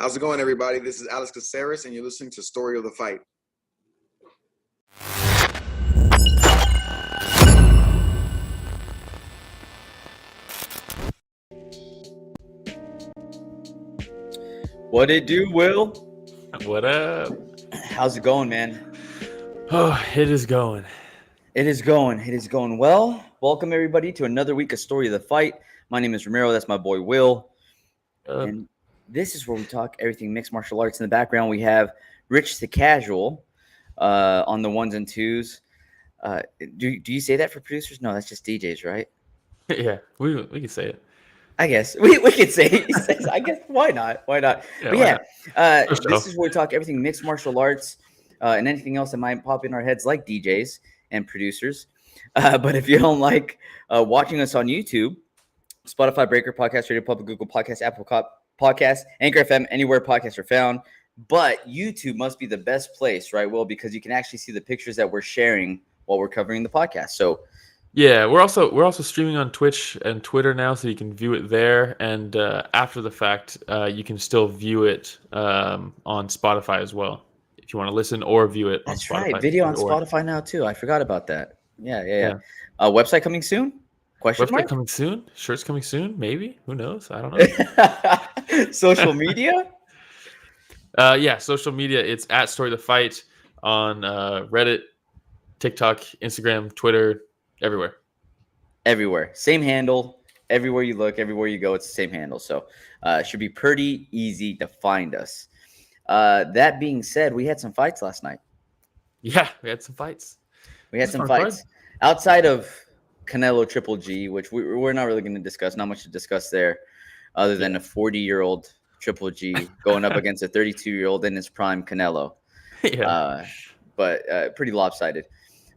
How's it going, everybody? This is Alex Caceres, and you're listening to Story of the Fight. What it do, Will? What up? How's it going, man? Oh, it is going. It is going well. Welcome, everybody, to another week of Story of the Fight. My name is Ramiro. That's my boy, Will. And this is where we talk everything mixed martial arts. In the background, we have Rich the Casual on the ones and twos. Do you say that for producers? No, that's just DJs, right? Yeah, we can say it. I guess we could say it. I guess why not? Yeah, but yeah, this is where we talk everything mixed martial arts and anything else that might pop in our heads, like DJs and producers. But if you don't like watching us on YouTube, Spotify, Breaker, Podcast, Radio Public, Google Podcast, Apple Podcast, Anchor FM, anywhere podcasts are found. But YouTube must be the best place, right, Will? Because you can actually see the pictures that we're sharing while we're covering the podcast. So yeah, we're also streaming on Twitch and Twitter now, so you can view it there. And after the fact, you can still view it on Spotify as well, if you want to listen or view it on Spotify. That's right, video on Spotify now too. I forgot about that. Yeah. Website coming soon? Website coming soon? Shirts coming soon? Maybe? Who knows? I don't know. Social media? Yeah, social media. It's at Story of the Fight on Reddit, TikTok, Instagram, Twitter, everywhere. Everywhere. Same handle. Everywhere you look, everywhere you go, it's the same handle. So it should be pretty easy to find us. That being said, we had some fights last night. Yeah, we had some fights. Outside of Canelo Triple G, which we're not really going to discuss. Not much to discuss there, other than a 40-year-old Triple G going up against a 32-year-old in his prime Canelo. Yeah. But pretty lopsided.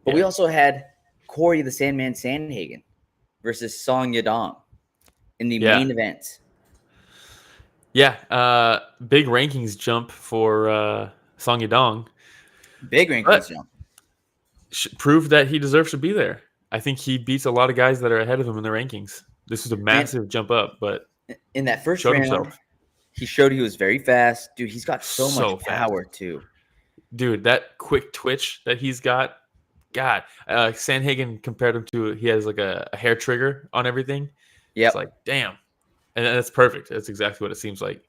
But we also had Cory the Sandman Sandhagen versus Song Yadong in the main event. Yeah. Big rankings jump for Song Yadong. Big rankings jump. Proved that he deserves to be there. I think he beats a lot of guys that are ahead of him in the rankings. This is a massive jump up, but in that first round, he showed he was very fast. Dude, he's got so much power too. Dude, that quick twitch that he's got. God, Sandhagen compared him to, he has like a hair trigger on everything. Yeah, it's like, damn. And that's perfect. That's exactly what it seems like.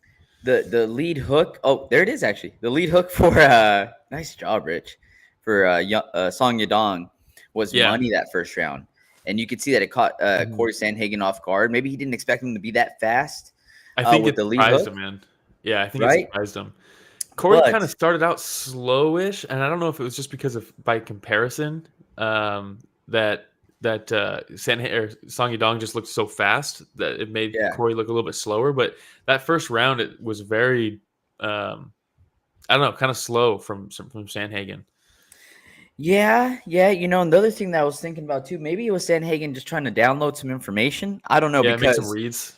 The lead hook. Oh, there it is, actually. The lead hook for nice job, Rich, for Song Yadong was money that first round. And you could see that it caught Cory Sandhagen off guard. Maybe he didn't expect him to be that fast. I think it surprised him, man. Yeah, I think it surprised him. Cory kind of started out slowish, and I don't know if it was just because of, by comparison, that Song Yadong just looked so fast that it made Cory look a little bit slower. But that first round, it was very, I don't know, kind of slow from Sandhagen. Yeah. You know, another thing that I was thinking about too, maybe it was Sandhagen just trying to download some information. I don't know, because make some reads.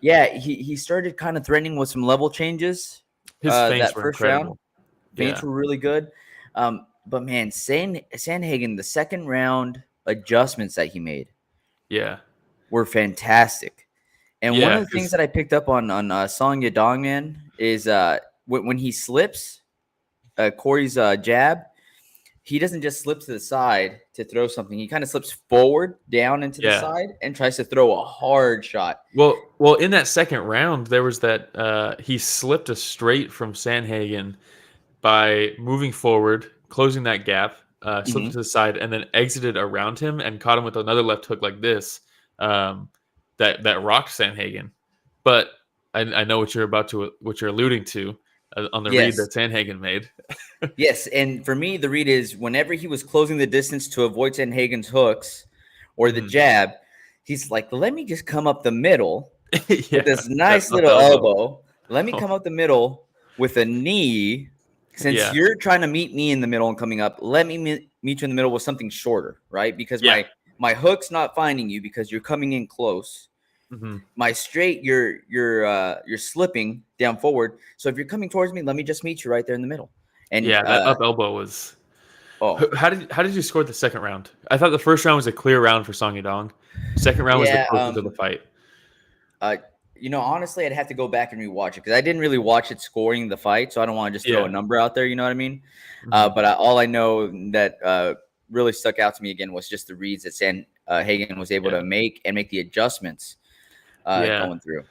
Yeah, he started kind of threatening with some level changes. His feints were first incredible. Round. Feints were really good. But man, Sandhagen, the second round adjustments that he made were fantastic. And one of the things that I picked up on Song Yadong, man, is when he slips Cory's jab, he doesn't just slip to the side to throw something. He kind of slips forward, down into the side, and tries to throw a hard shot. Well, in that second round, there was that he slipped a straight from Sandhagen by moving forward, closing that gap, slipped to the side, and then exited around him and caught him with another left hook like this that rocked Sandhagen. But I know what you're alluding to. On the read that Sandhagen made. Yes, and for me, the read is whenever he was closing the distance to avoid Sandhagen's hooks or the jab, he's like, let me just come up the middle with this nice little elbow. Let me come up the middle with a knee. Since you're trying to meet me in the middle and coming up, let me meet you in the middle with something shorter, right? Because my hook's not finding you because you're coming in close. My straight, you're slipping down forward. So if you're coming towards me, let me just meet you right there in the middle. And that up elbow was. Oh, how did you score the second round? I thought the first round was a clear round for Song Yadong. Second round was the closer to the fight. honestly, I'd have to go back and rewatch it because I didn't really watch it scoring the fight, so I don't want to just throw a number out there. You know what I mean? Mm-hmm. But all I know that really stuck out to me again was just the reads that Sandhagen was able to make the adjustments going through.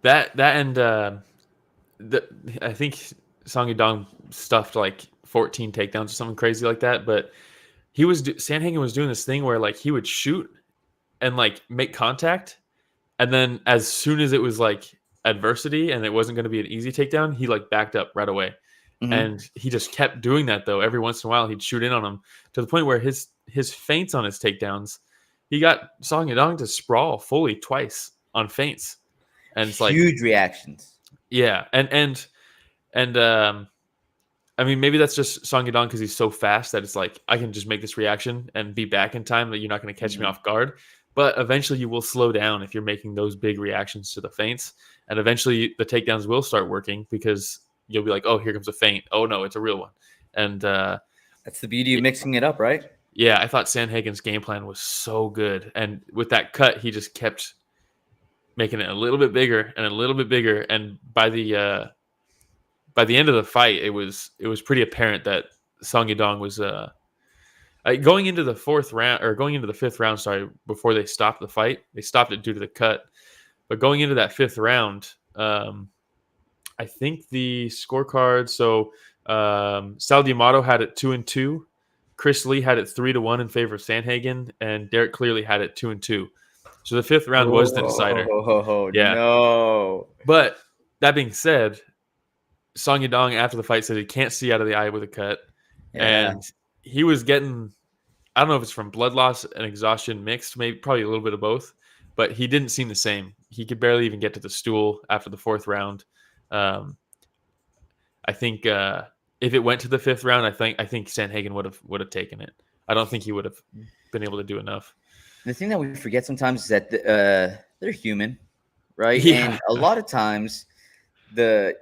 That and I think Song Yadong stuffed like 14 takedowns or something crazy like that. But Sandhagen was doing this thing where like he would shoot and like make contact. And then as soon as it was like adversity and it wasn't going to be an easy takedown, he like backed up right away. Mm-hmm. And he just kept doing that though. Every once in a while he'd shoot in on him to the point where his feints on his takedowns, he got Song Yadong to sprawl fully twice on feints. And it's like huge reactions. Yeah. And I mean, maybe that's just Song Yadong because he's so fast that it's like, I can just make this reaction and be back in time that you're not going to catch me off guard. But eventually you will slow down if you're making those big reactions to the feints. And eventually the takedowns will start working because you'll be like, oh, here comes a feint. Oh, no, it's a real one. And that's the beauty of mixing it up, right? Yeah, I thought Sandhagen's game plan was so good. And with that cut, he just kept making it a little bit bigger and a little bit bigger. And by the end of the fight, it was pretty apparent that Song Yadong was going into the fifth round, sorry, before they stopped the fight. They stopped it due to the cut. But going into that fifth round, I think the scorecard, so Sal D'Amato had it 2-2. Chris Lee had it 3-1 in favor of Sandhagen, and Derek Clearly had it 2-2. So the fifth round was the decider. No. But that being said, Song Yadong after the fight said he can't see out of the eye with a cut. Yeah. And he was getting, I don't know if it's from blood loss and exhaustion mixed, probably a little bit of both, but he didn't seem the same. He could barely even get to the stool after the fourth round. I think if it went to the fifth round, I think Sandhagen would have taken it. I don't think he would have been able to do enough. The thing that we forget sometimes is that they're human, right? Yeah. And a lot of times the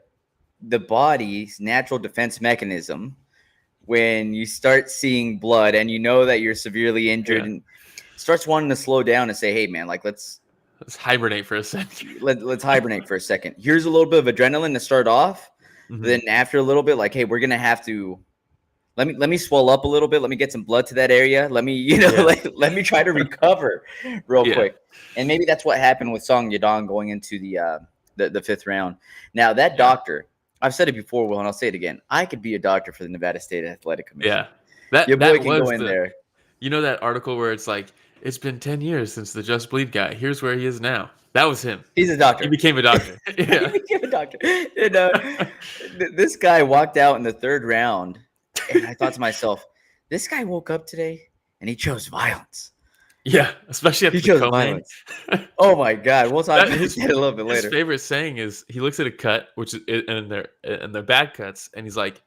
body's natural defense mechanism, when you start seeing blood and you know that you're severely injured and starts wanting to slow down and say, hey man, like let's hibernate for a second. Let's hibernate for a second. Here's a little bit of adrenaline to start off. Mm-hmm. Then after a little bit, like, hey, we're gonna have to let me swell up a little bit. Let me get some blood to that area. Let me, let me try to recover real quick. And maybe that's what happened with Song Yadong going into the fifth round. Now that doctor, I've said it before, Will, and I'll say it again. I could be a doctor for the Nevada State Athletic Commission. Yeah, your boy can go in there. You know that article where it's like, it's been 10 years since the Just Bleed guy. Here's where he is now. That was him. He's a doctor. He became a doctor. Yeah. He became a doctor. And, this guy walked out in the third round, and I thought to myself, this guy woke up today, and he chose violence. Yeah, especially after the violence. Oh my God, we'll talk about that a little bit later. His favorite saying is he looks at a cut, which is and they're bad cuts, and he's like,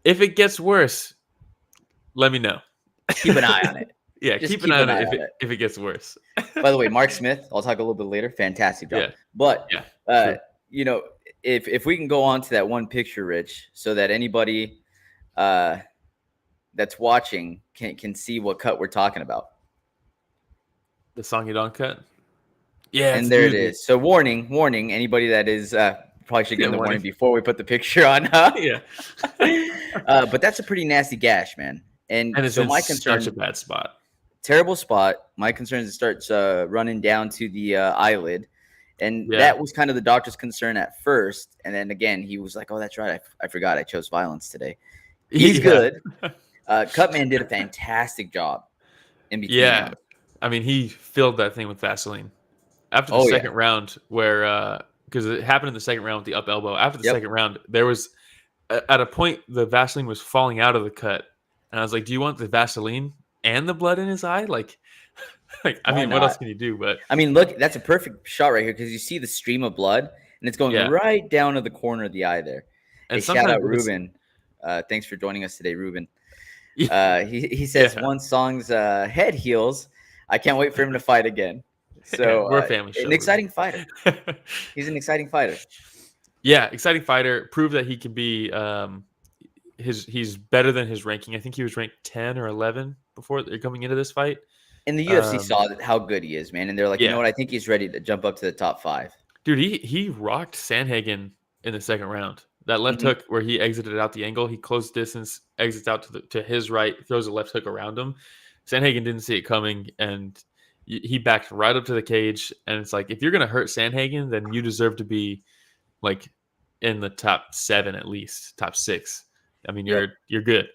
"If it gets worse, let me know. Keep an eye on it." Yeah, keep an eye on it if it gets worse. By the way, Mark Smith, I'll talk a little bit later. Fantastic job. Yeah. But if we can go on to that one picture, Rich, so that anybody that's watching can see what cut we're talking about. The Song Yadong cut? Yeah. And there it is. So warning, anybody that is probably should get the warning before we put the picture on. Yeah. But that's a pretty nasty gash, man. And it's so my concern, such a bad spot. Terrible spot. My concern is it starts running down to the eyelid. And that was kind of the doctor's concern at first. And then again, he was like, oh, that's right. I forgot I chose violence today. He's good. Cutman did a fantastic job in between. Yeah. Rounds. I mean, he filled that thing with Vaseline. After the second round, where because it happened in the second round with the up elbow. After the second round, there was at a point the Vaseline was falling out of the cut, and I was like, "Do you want the Vaseline and the blood in his eye?" Like I mean, what else can you do? But I mean, look, that's a perfect shot right here because you see the stream of blood, and it's going right down to the corner of the eye there. And shout out Ruben. Thanks for joining us today, Ruben. He says once Song's head heals, I can't wait for him to fight again. So we're a family show. An exciting fighter. He's an exciting fighter. Yeah, exciting fighter. Prove that he can be. He's better than his ranking. I think he was ranked 10 or 11 before coming into this fight. And the UFC saw how good he is, man. And they're like, you know what? I think he's ready to jump up to the top 5. Dude, he rocked Sandhagen in the second round. That left hook where he exited out the angle, he closed distance, exits out to his right, throws a left hook around him. Sandhagen didn't see it coming, and he backed right up to the cage. And it's like, if you're going to hurt Sandhagen, then you deserve to be like in the top 7 at least, top 6. I mean, you're good.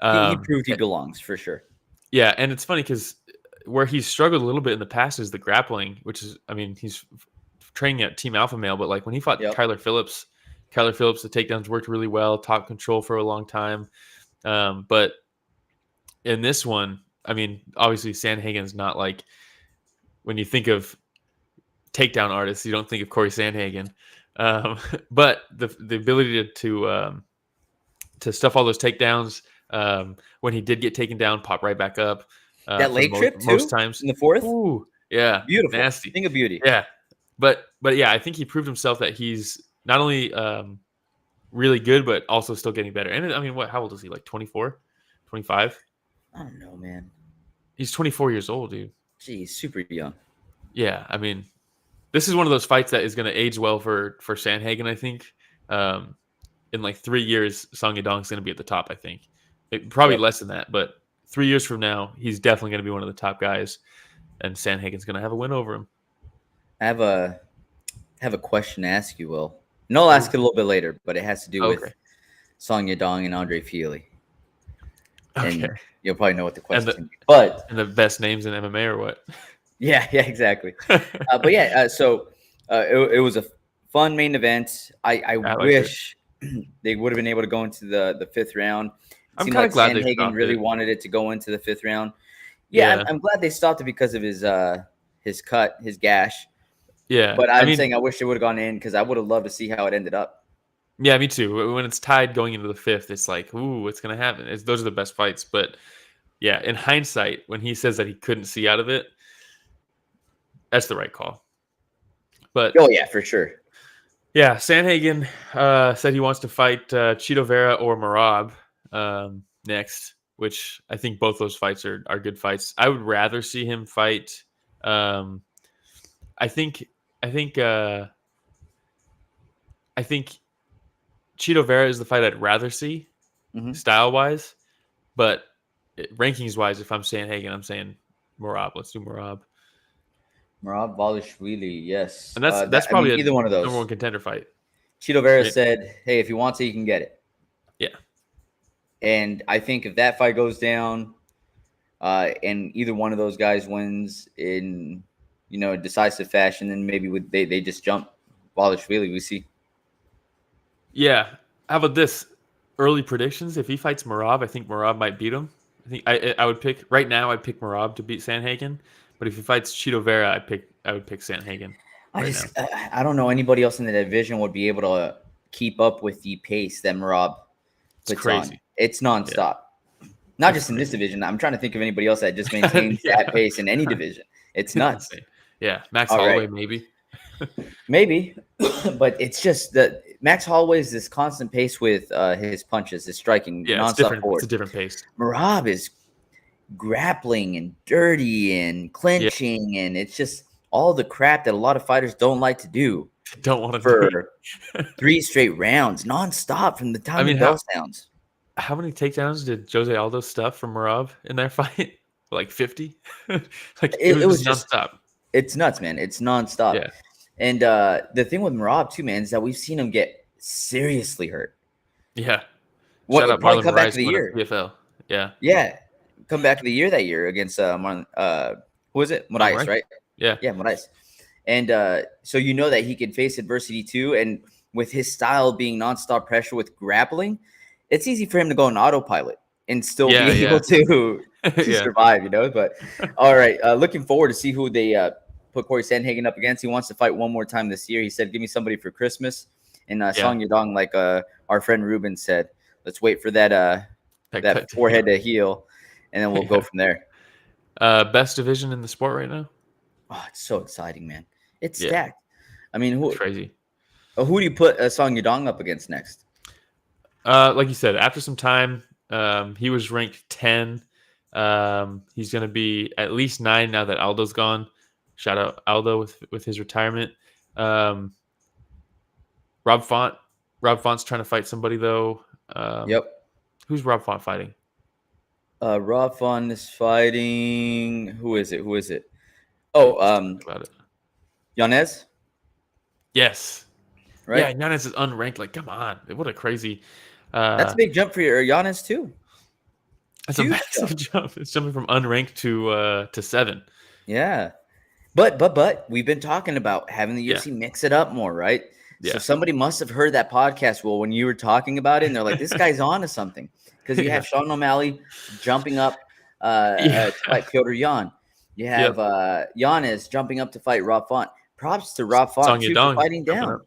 He proved he belongs for sure. Yeah, and it's funny because where he's struggled a little bit in the past is the grappling, which is, I mean, he's training at Team Alpha Male, but like when he fought Kyler Phillips, the takedowns worked really well, top control for a long time. But in this one, I mean, obviously Sandhagen's not like, when you think of takedown artists, you don't think of Cory Sandhagen. But the ability to stuff all those takedowns, when he did get taken down, pop right back up. That leg trip too, most times in the 4th. Ooh, yeah, beautiful, nasty, thing of beauty. Yeah, but yeah, I think he proved himself that he's not only really good, but also still getting better. And I mean, how old is he? Like 24, 25? I don't know, man. He's 24 years old, dude. Jeez, super young. Yeah, I mean, this is one of those fights that is going to age well for Sandhagen, I think. In like 3 years, Song Yadong's going to be at the top, I think. Probably less than that, but 3 years from now, he's definitely going to be one of the top guys, and Sandhagen's going to have a win over him. I have a question to ask you, Will. And I'll ask it a little bit later, but it has to do with Song Yadong and Andre Fili. And you'll probably know what the question is. And the best names in MMA or what? Yeah, exactly. But yeah, so it was a fun main event. I wish they would have been able to go into the 5th round. It seemed like Sandhagen really wanted it to go into the 5th round. Yeah, I'm glad they stopped it because of his cut, his gash. Yeah, but I'm saying I wish it would have gone in because I would have loved to see how it ended up. Yeah, me too. When it's tied going into the 5th, it's like, ooh, what's going to happen? Those are the best fights. But yeah, in hindsight, when he says that he couldn't see out of it, that's the right call. But oh yeah, for sure. Yeah, Sandhagen said he wants to fight Chito Vera or Merab next, which I think both those fights are good fights. I would rather see him fight. I think Chito Vera is the fight I'd rather see, style wise, but rankings wise, if I'm Sandhagen, I'm saying Merab. Let's do Merab. Merab Valishvili, yes. And that's probably either one of those. Number one contender fight. Chito Vera said, hey, if he wants it, he can get it. Yeah. And I think if that fight goes down and either one of those guys wins in, a decisive fashion, then maybe they just jump Valishvili, we see. Yeah. How about this? Early predictions. If he fights Merab, I think Merab might beat him. I think I would pick right now. I'd pick Merab to beat Sandhagen. But if he fights Chito Vera, I would pick Sandhagen. I don't know anybody else in the division would be able to keep up with the pace that Merab puts on. It's nonstop. Yeah. Not just in this division. I'm trying to think of anybody else that just maintains that pace in any division. It's nuts. Yeah, Max Holloway maybe. Maybe, but it's just that Max Holloway is this constant pace with his punches, his striking, nonstop forward. It's a different pace. Merab is grappling and dirty and clinching, and it's just all the crap that a lot of fighters don't like to do. Don't want to for 3 straight rounds, nonstop from the time the bell sounds. How many takedowns did Jose Aldo stuff from Merab in that fight? Like 50? Like it was just nonstop. It's nuts, man. It's nonstop. Yeah. And the thing with Merab too, man, is that we've seen him get seriously hurt. Yeah. Shout out Marlon come back to the year. PFL. Yeah. Yeah. Come back to the year that year against who was it? Moraes, right? Yeah. Yeah, Moraes. And so that he can face adversity too. And with his style being nonstop pressure with grappling, it's easy for him to go on autopilot and still be able to survive, But all right, looking forward to see who they put Cory Sandhagen up against. He wants to fight one more time this year. He said, give me somebody for Christmas. And Song Yadong, like our friend Ruben said, let's wait for that forehead to heal, and then we'll go from there. Best division in the sport right now? Oh, it's so exciting, man. It's stacked. I mean, crazy. Who do you put Song Yadong up against next? Like you said, after some time, he was ranked 10. He's going to be at least 9 now that Aldo's gone. Shout out Aldo with his retirement. Rob Font's trying to fight somebody though. Yep. Who's Rob Font fighting? Rob Font is fighting. Who is it? Oh, about it. Yanez. Yes. Right. Yeah, Yanez is unranked. Like, come on, what a crazy. That's a big jump for your Yanez too. That's a massive jump. It's jumping from unranked to 7. Yeah, but we've been talking about having the UFC mix it up more, right? Yeah. So somebody must have heard that podcast, Will, when you were talking about it, and they're like, "This guy's on to something," because you have Sean O'Malley jumping up to fight Petr Yan. You have Yanez jumping up to fight Rob Font. Props to Rob Font too for fighting down.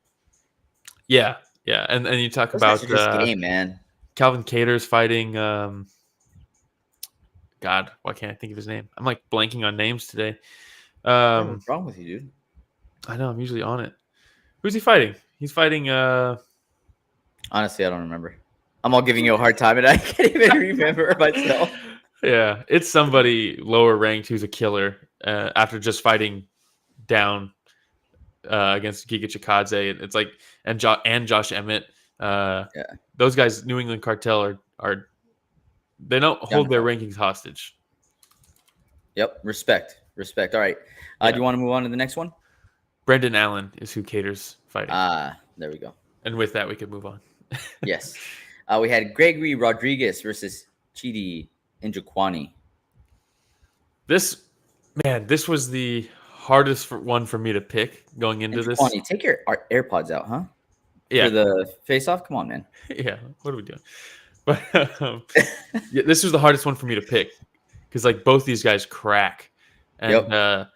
Yeah, and you talk Those about guys are just game, man. Calvin Kattar's fighting. God, why can't I think of his name? I'm like blanking on names today. What's wrong with you, dude? I know, I'm usually on it. Who's he fighting? He's fighting. Honestly, I don't remember. I'm all giving you a hard time, and I can't even remember myself. Yeah, it's somebody lower ranked who's a killer after just fighting down against Giga Chikadze. It's like and Josh Emmett. Those guys, New England Cartel, are they don't hold their rankings hostage. Yep, respect. All right, do you want to move on to the next one? Brendan Allen is who Kattar's fighting. There we go. And with that, we could move on. Yes. We had Gregory Rodrigues versus Chidi Njokuani. This was the hardest one for me to pick going into this. Take your AirPods out, huh? Yeah. For the face-off? Come on, man. Yeah, what are we doing? But this was the hardest one for me to pick because like both these guys crack. And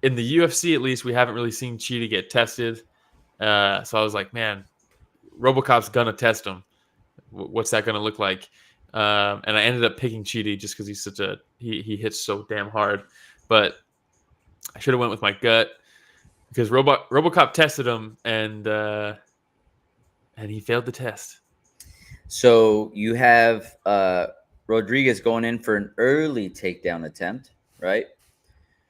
in the UFC, at least, we haven't really seen Chidi get tested. So I was like, man, RoboCop's going to test him. What's that going to look like? And I ended up picking Chidi just because he's he hits so damn hard. But I should have went with my gut because RoboCop tested him and he failed the test. So you have Rodrigues going in for an early takedown attempt, right?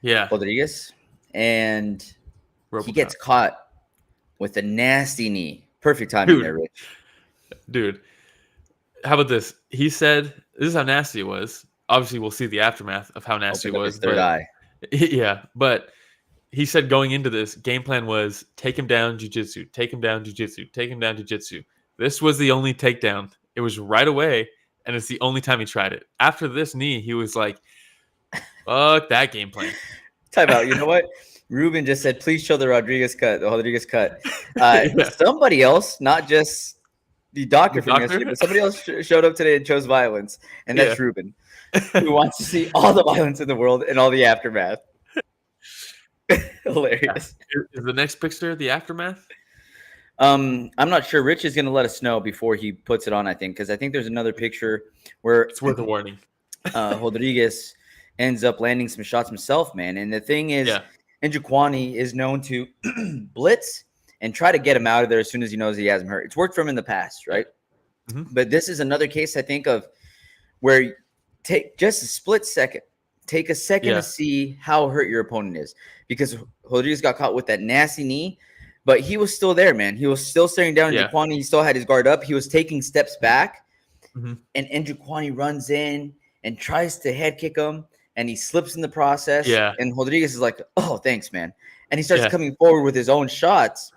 Yeah. Rodrigues. And RoboCop. He gets caught with a nasty knee. Perfect timing there, Rich. Dude, how about this? He said, this is how nasty it was. Obviously, we'll see the aftermath of how nasty it was. His third eye. Yeah, but he said going into this, game plan was take him down jiu-jitsu, take him down jiu-jitsu, take him down jiu-jitsu. This was the only takedown. It was right away, and it's the only time he tried it. After this knee, he was like, fuck that game plan. Time out. You know what? Ruben just said, please show the Rodrigues cut. Somebody else, not just the doctor from yesterday, but somebody else showed up today and chose violence, and that's Ruben, who wants to see all the violence in the world and all the aftermath. Hilarious. Is the next picture the aftermath? I'm not sure. Rich is going to let us know before he puts it on, I think, because I think there's another picture where it's worth a warning. Rodrigues ends up landing some shots himself, man. And the thing is, Njokuani is known to blitz and try to get him out of there as soon as he knows he has him hurt. It's worked for him in the past, right? Mm-hmm. But this is another case, I think, of where take just a split second. Take a second to see how hurt your opponent is. Because Rodrigues got caught with that nasty knee, but he was still there, man. He was still staring down Njokuani. He still had his guard up. He was taking steps back. Mm-hmm. And Njokuani runs in and tries to head kick him. And he slips in the process. Yeah. And Rodrigues is like, oh, thanks, man. And he starts coming forward with his own shots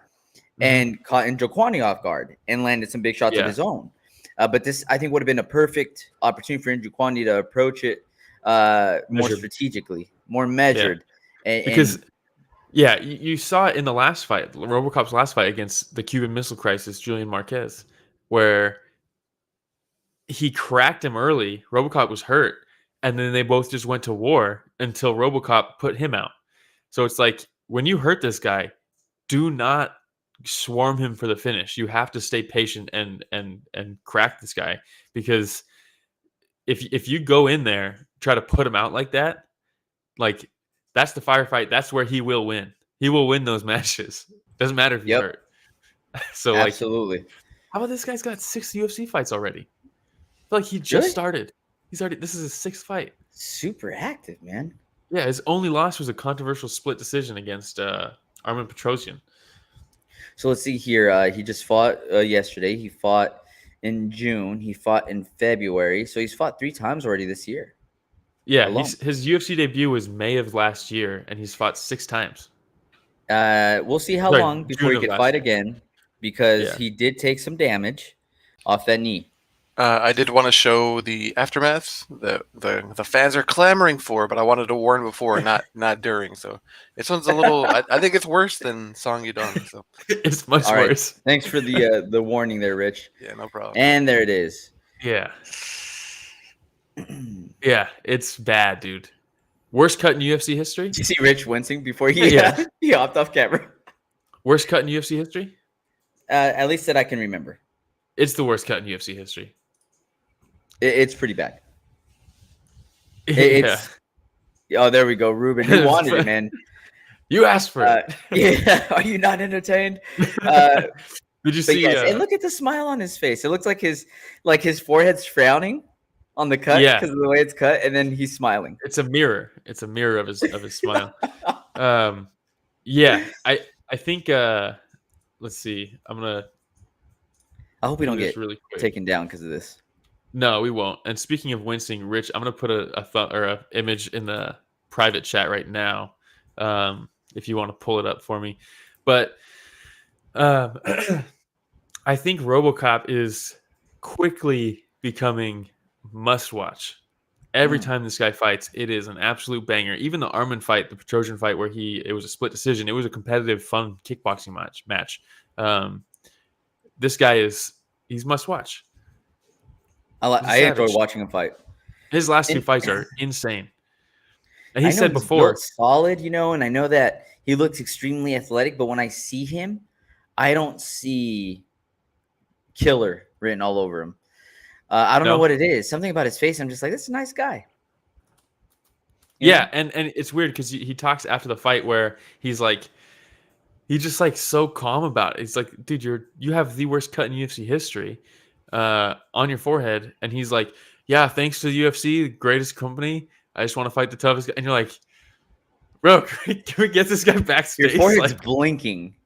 and caught Njokuani off guard and landed some big shots of his own. But this, I think, would have been a perfect opportunity for Njokuani to approach it more strategically, more measured. You saw it in the last fight, RoboCop's last fight against the Cuban Missile Crisis, Julian Marquez, where he cracked him early. RoboCop was hurt. And then they both just went to war until RoboCop put him out. So it's like, when you hurt this guy, do not swarm him for the finish. You have to stay patient and crack this guy. Because if you go in there, try to put him out like that, like that's the firefight. That's where he will win. He will win those matches. Doesn't matter if you're hurt. So absolutely. How about this guy's got 6 UFC fights already? I feel like he just started. This is his 6th fight. Super active, man. Yeah, his only loss was a controversial split decision against Armen Petrosyan. So let's see here. He just fought yesterday. He fought in June. He fought in February. So he's fought 3 times already this year. Yeah, his UFC debut was May of last year, and he's fought 6 times. We'll see how long before he can fight again, because he did take some damage off that knee. I did want to show the aftermath that the fans are clamoring for, but I wanted to warn before, not during. So this one's a little. I think it's worse than Song Yadong. So it's much worse. Thanks for the warning there, Rich. Yeah, no problem. And there it is. Yeah. Yeah, it's bad, dude. Worst cut in UFC history. Did you see Rich wincing before he hopped off camera? Worst cut in UFC history? At least that I can remember. It's the worst cut in UFC history. It's pretty bad. Oh, there we go, Ruben. You wanted it, man. You asked for it. Yeah. Are you not entertained? Did you see? Yes, and look at the smile on his face. It looks like his forehead's frowning on the cut because of the way it's cut, and then he's smiling. It's a mirror. It's a mirror of his smile. Yeah. I think. Let's see. I hope we don't get really taken down because of this. No, we won't. And speaking of wincing, Rich, I'm gonna put a image in the private chat right now, if you want to pull it up for me. But I think RoboCop is quickly becoming must-watch. Every time this guy fights, it is an absolute banger. Even the Armin fight, the Petrosian fight, where it was a split decision. It was a competitive, fun kickboxing match. This guy he's must-watch. I enjoy watching him fight. His last 2 fights are insane. And he said before, solid, and I know that he looks extremely athletic, but when I see him, I don't see killer written all over him. I don't know what it is. Something about his face, I'm just like, that's a nice guy. Yeah, and it's weird because he talks after the fight where he's just like so calm about it. He's like, dude, you have the worst cut in UFC history on your forehead. And he's like, yeah, thanks to the UFC, the greatest company. I just want to fight the toughest guy. And you're like, bro, can we get this guy backstage? Your forehead's blinking.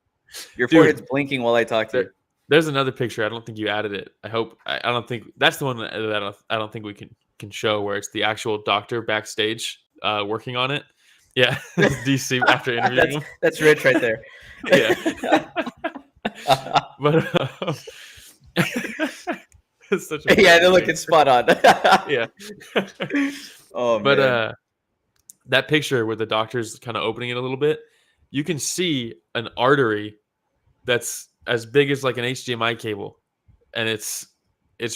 Your forehead's blinking while I talk to you. There's another picture. I don't think you added it. I hope. I don't think that's the one that I don't think we can show, where it's the actual doctor backstage working on it. Yeah, DC after interviewing him. That's Rich right there. Yeah. But it's such a they're looking spot on. Yeah. Oh, but man. That picture with the doctor's kind of opening it a little bit, you can see an artery that's as big as like an HDMI cable, and it's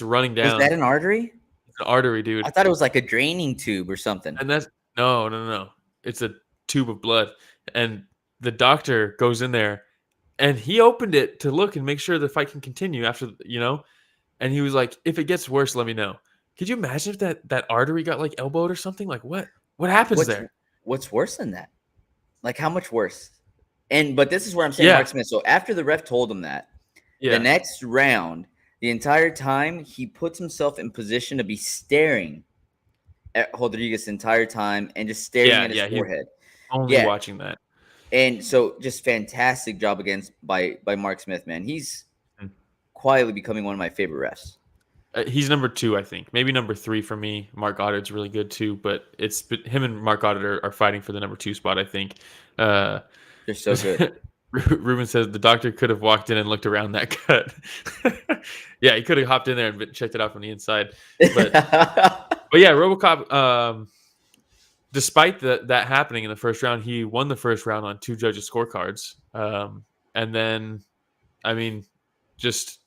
running down. Is that an artery? It's an artery, dude. I thought it was like a draining tube or something. And that's no. It's a tube of blood, and the doctor goes in there, and he opened it to look and make sure the fight can continue after, and he was like, if it gets worse, let me know. Could you imagine if that artery got like elbowed or something? Like what happens there? What's worse than that? Like how much worse? But this is where I'm saying Mark Smith. So after the ref told him that, the next round, the entire time, he puts himself in position to be staring at Rodrigues the entire time and just staring at his forehead. Only watching that. And so just fantastic job by Mark Smith, man. He's quietly becoming one of my favorite refs. He's number 2, I think. Maybe number 3 for me. Marc-Andre's really good too, but him and Marc-Andre are fighting for the number 2 spot, I think. They're so good. Ruben says the doctor could have walked in and looked around that cut. Yeah, he could have hopped in there and checked it out from the inside. But yeah, RoboCop, despite that happening in the first round, he won the first round on 2 judges' scorecards. And then, just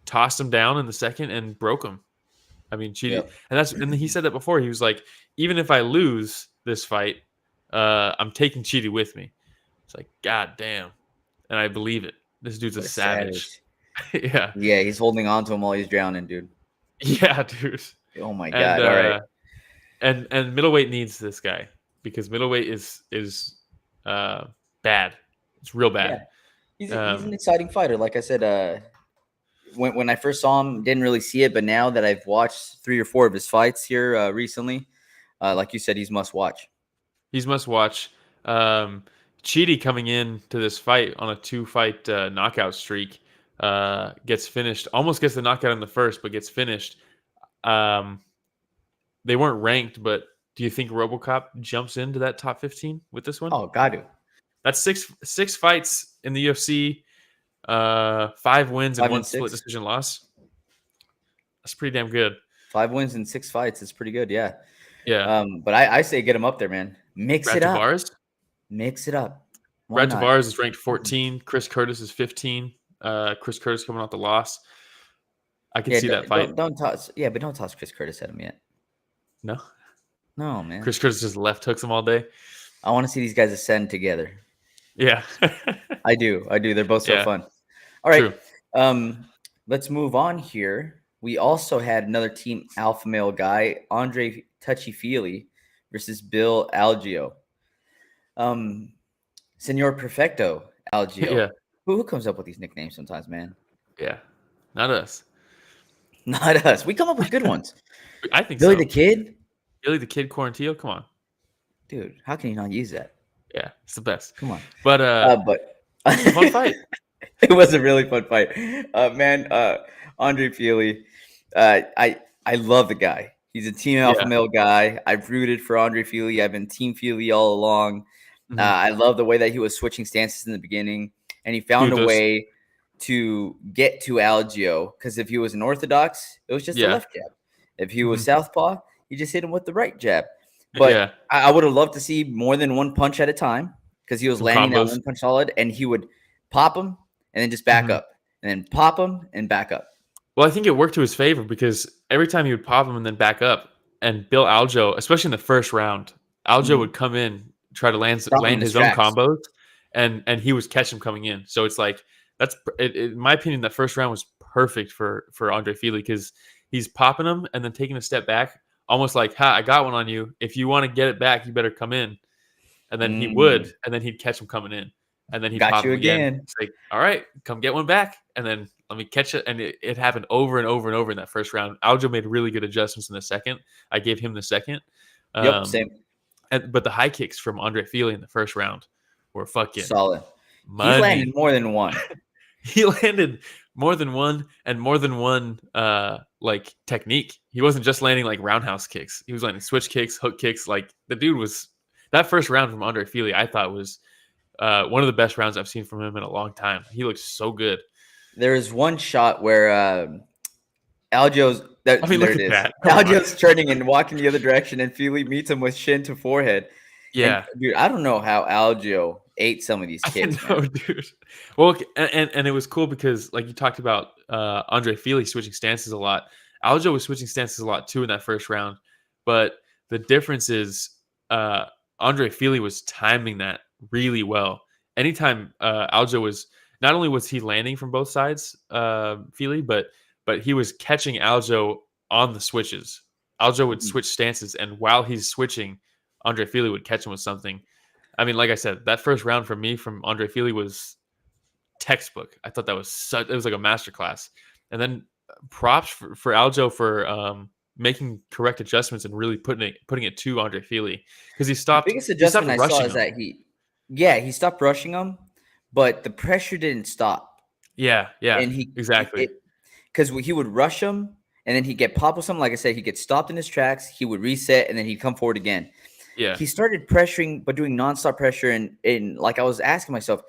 tossed him down in the second and broke him. Chidi. And he said that before. He was like, even if I lose this fight, I'm taking Chidi with me. It's like, God damn. And I believe it. This dude's a savage. Yeah. Yeah, he's holding on to him while he's drowning, dude. Yeah, dude. Oh my God. All right. And middleweight needs this guy because middleweight is bad. It's real bad. Yeah. He's an exciting fighter. Like I said, when I first saw him, didn't really see it, but now that I've watched 3 or 4 of his fights here recently, like you said, he's must watch. He's must watch. Chidi coming in to this fight on a 2-fight knockout streak gets finished. Almost gets the knockout in the first, but gets finished. They weren't ranked, but do you think RoboCop jumps into that top 15 with this one? Oh, got to. That's six fights in the UFC, 5 wins and 1 split decision loss. That's pretty damn good. 5 wins and 6 fights is pretty good, yeah. Yeah. But I say get him up there, man. Mix it up. Mix it up. Brad Tavares is ranked 14. Chris Curtis is 15. Chris Curtis coming off the loss. I can see that fight. Don't toss. Yeah, but don't toss Chris Curtis at him yet. No, man. Chris Curtis just left hooks him all day. I want to see these guys ascend together. Yeah, I do. They're both so fun. All right. True. Let's move on here. We also had another team alpha male guy, Andre Fili versus Bill Algeo. Senor Perfecto Algeo. Yeah. Who comes up with these nicknames sometimes, man? Yeah, not us. Not us. We come up with good ones. I think Billy the Kid. Billy the Kid Quarantillo. Come on, dude. How can you not use that? Yeah, it's the best. Come on. But it was a fun fight. It was a really fun fight, man. Andre Fili. I love the guy. He's a team alpha male guy. I've rooted for Andre Fili. I've been team Fili all along. Mm-hmm. I love the way that he was switching stances in the beginning, and he found a way to get to Algeo, because if he was an orthodox, it was just a left jab. If he was southpaw, you just hit him with the right jab. But I would have loved to see more than one punch at a time, because he was landing that one punch solid, and he would pop him and then just back up, and then pop him and back up. Well, I think it worked to his favor, because every time he would pop him and then back up, and Bill Algeo, especially in the first round, Algeo would come in, try to land his own combos, and he was catching him coming in. So it's like, that's in my opinion, that first round was perfect for Andre Fili, because he's popping him and then taking a step back, almost like, I got one on you. If you want to get it back, you better come in. And then he would, and then he'd catch him coming in, and then he'd pop him again. It's like, all right, come get one back, and then let me catch it. And it happened over and over and over in that first round. Algeo made really good adjustments in the second. I gave him the second. Same. But the high kicks from Andre Fili in the first round were fucking solid. Money. He landed more than one. He landed more than one, and more than one like technique. He wasn't just landing like roundhouse kicks. He was landing switch kicks, hook kicks. Like, the dude was, that first round from Andre Fili, I thought was one of the best rounds I've seen from him in a long time. He looked so good. There is one shot where Algeo's look at that. Algeo's turning and walking the other direction, and Fili meets him with shin to forehead. Yeah, and, dude, I don't know how Algeo ate some of these kicks. I know, dude. Well, and it was cool because, like you talked about, Andre Fili switching stances a lot. Algeo was switching stances a lot too in that first round, but the difference is Andre Fili was timing that really well. Anytime Algeo was, not only was he landing from both sides, Fili, but he was catching Algeo on the switches. Algeo would switch stances, and while he's switching, Andre Fili would catch him with something. I mean, like I said, that first round for me from Andre Fili was textbook. I thought that was it was like a masterclass. And then props for Algeo for making correct adjustments and really putting it to Andre Fili, because he stopped. The biggest adjustment I saw is that he stopped rushing him, but the pressure didn't stop. Yeah, and exactly. Because he would rush him, and then he'd get popped with something. Like I said, he'd get stopped in his tracks. He would reset, and then he'd come forward again. Yeah, he started pressuring, but doing nonstop pressure. And like, I was asking myself,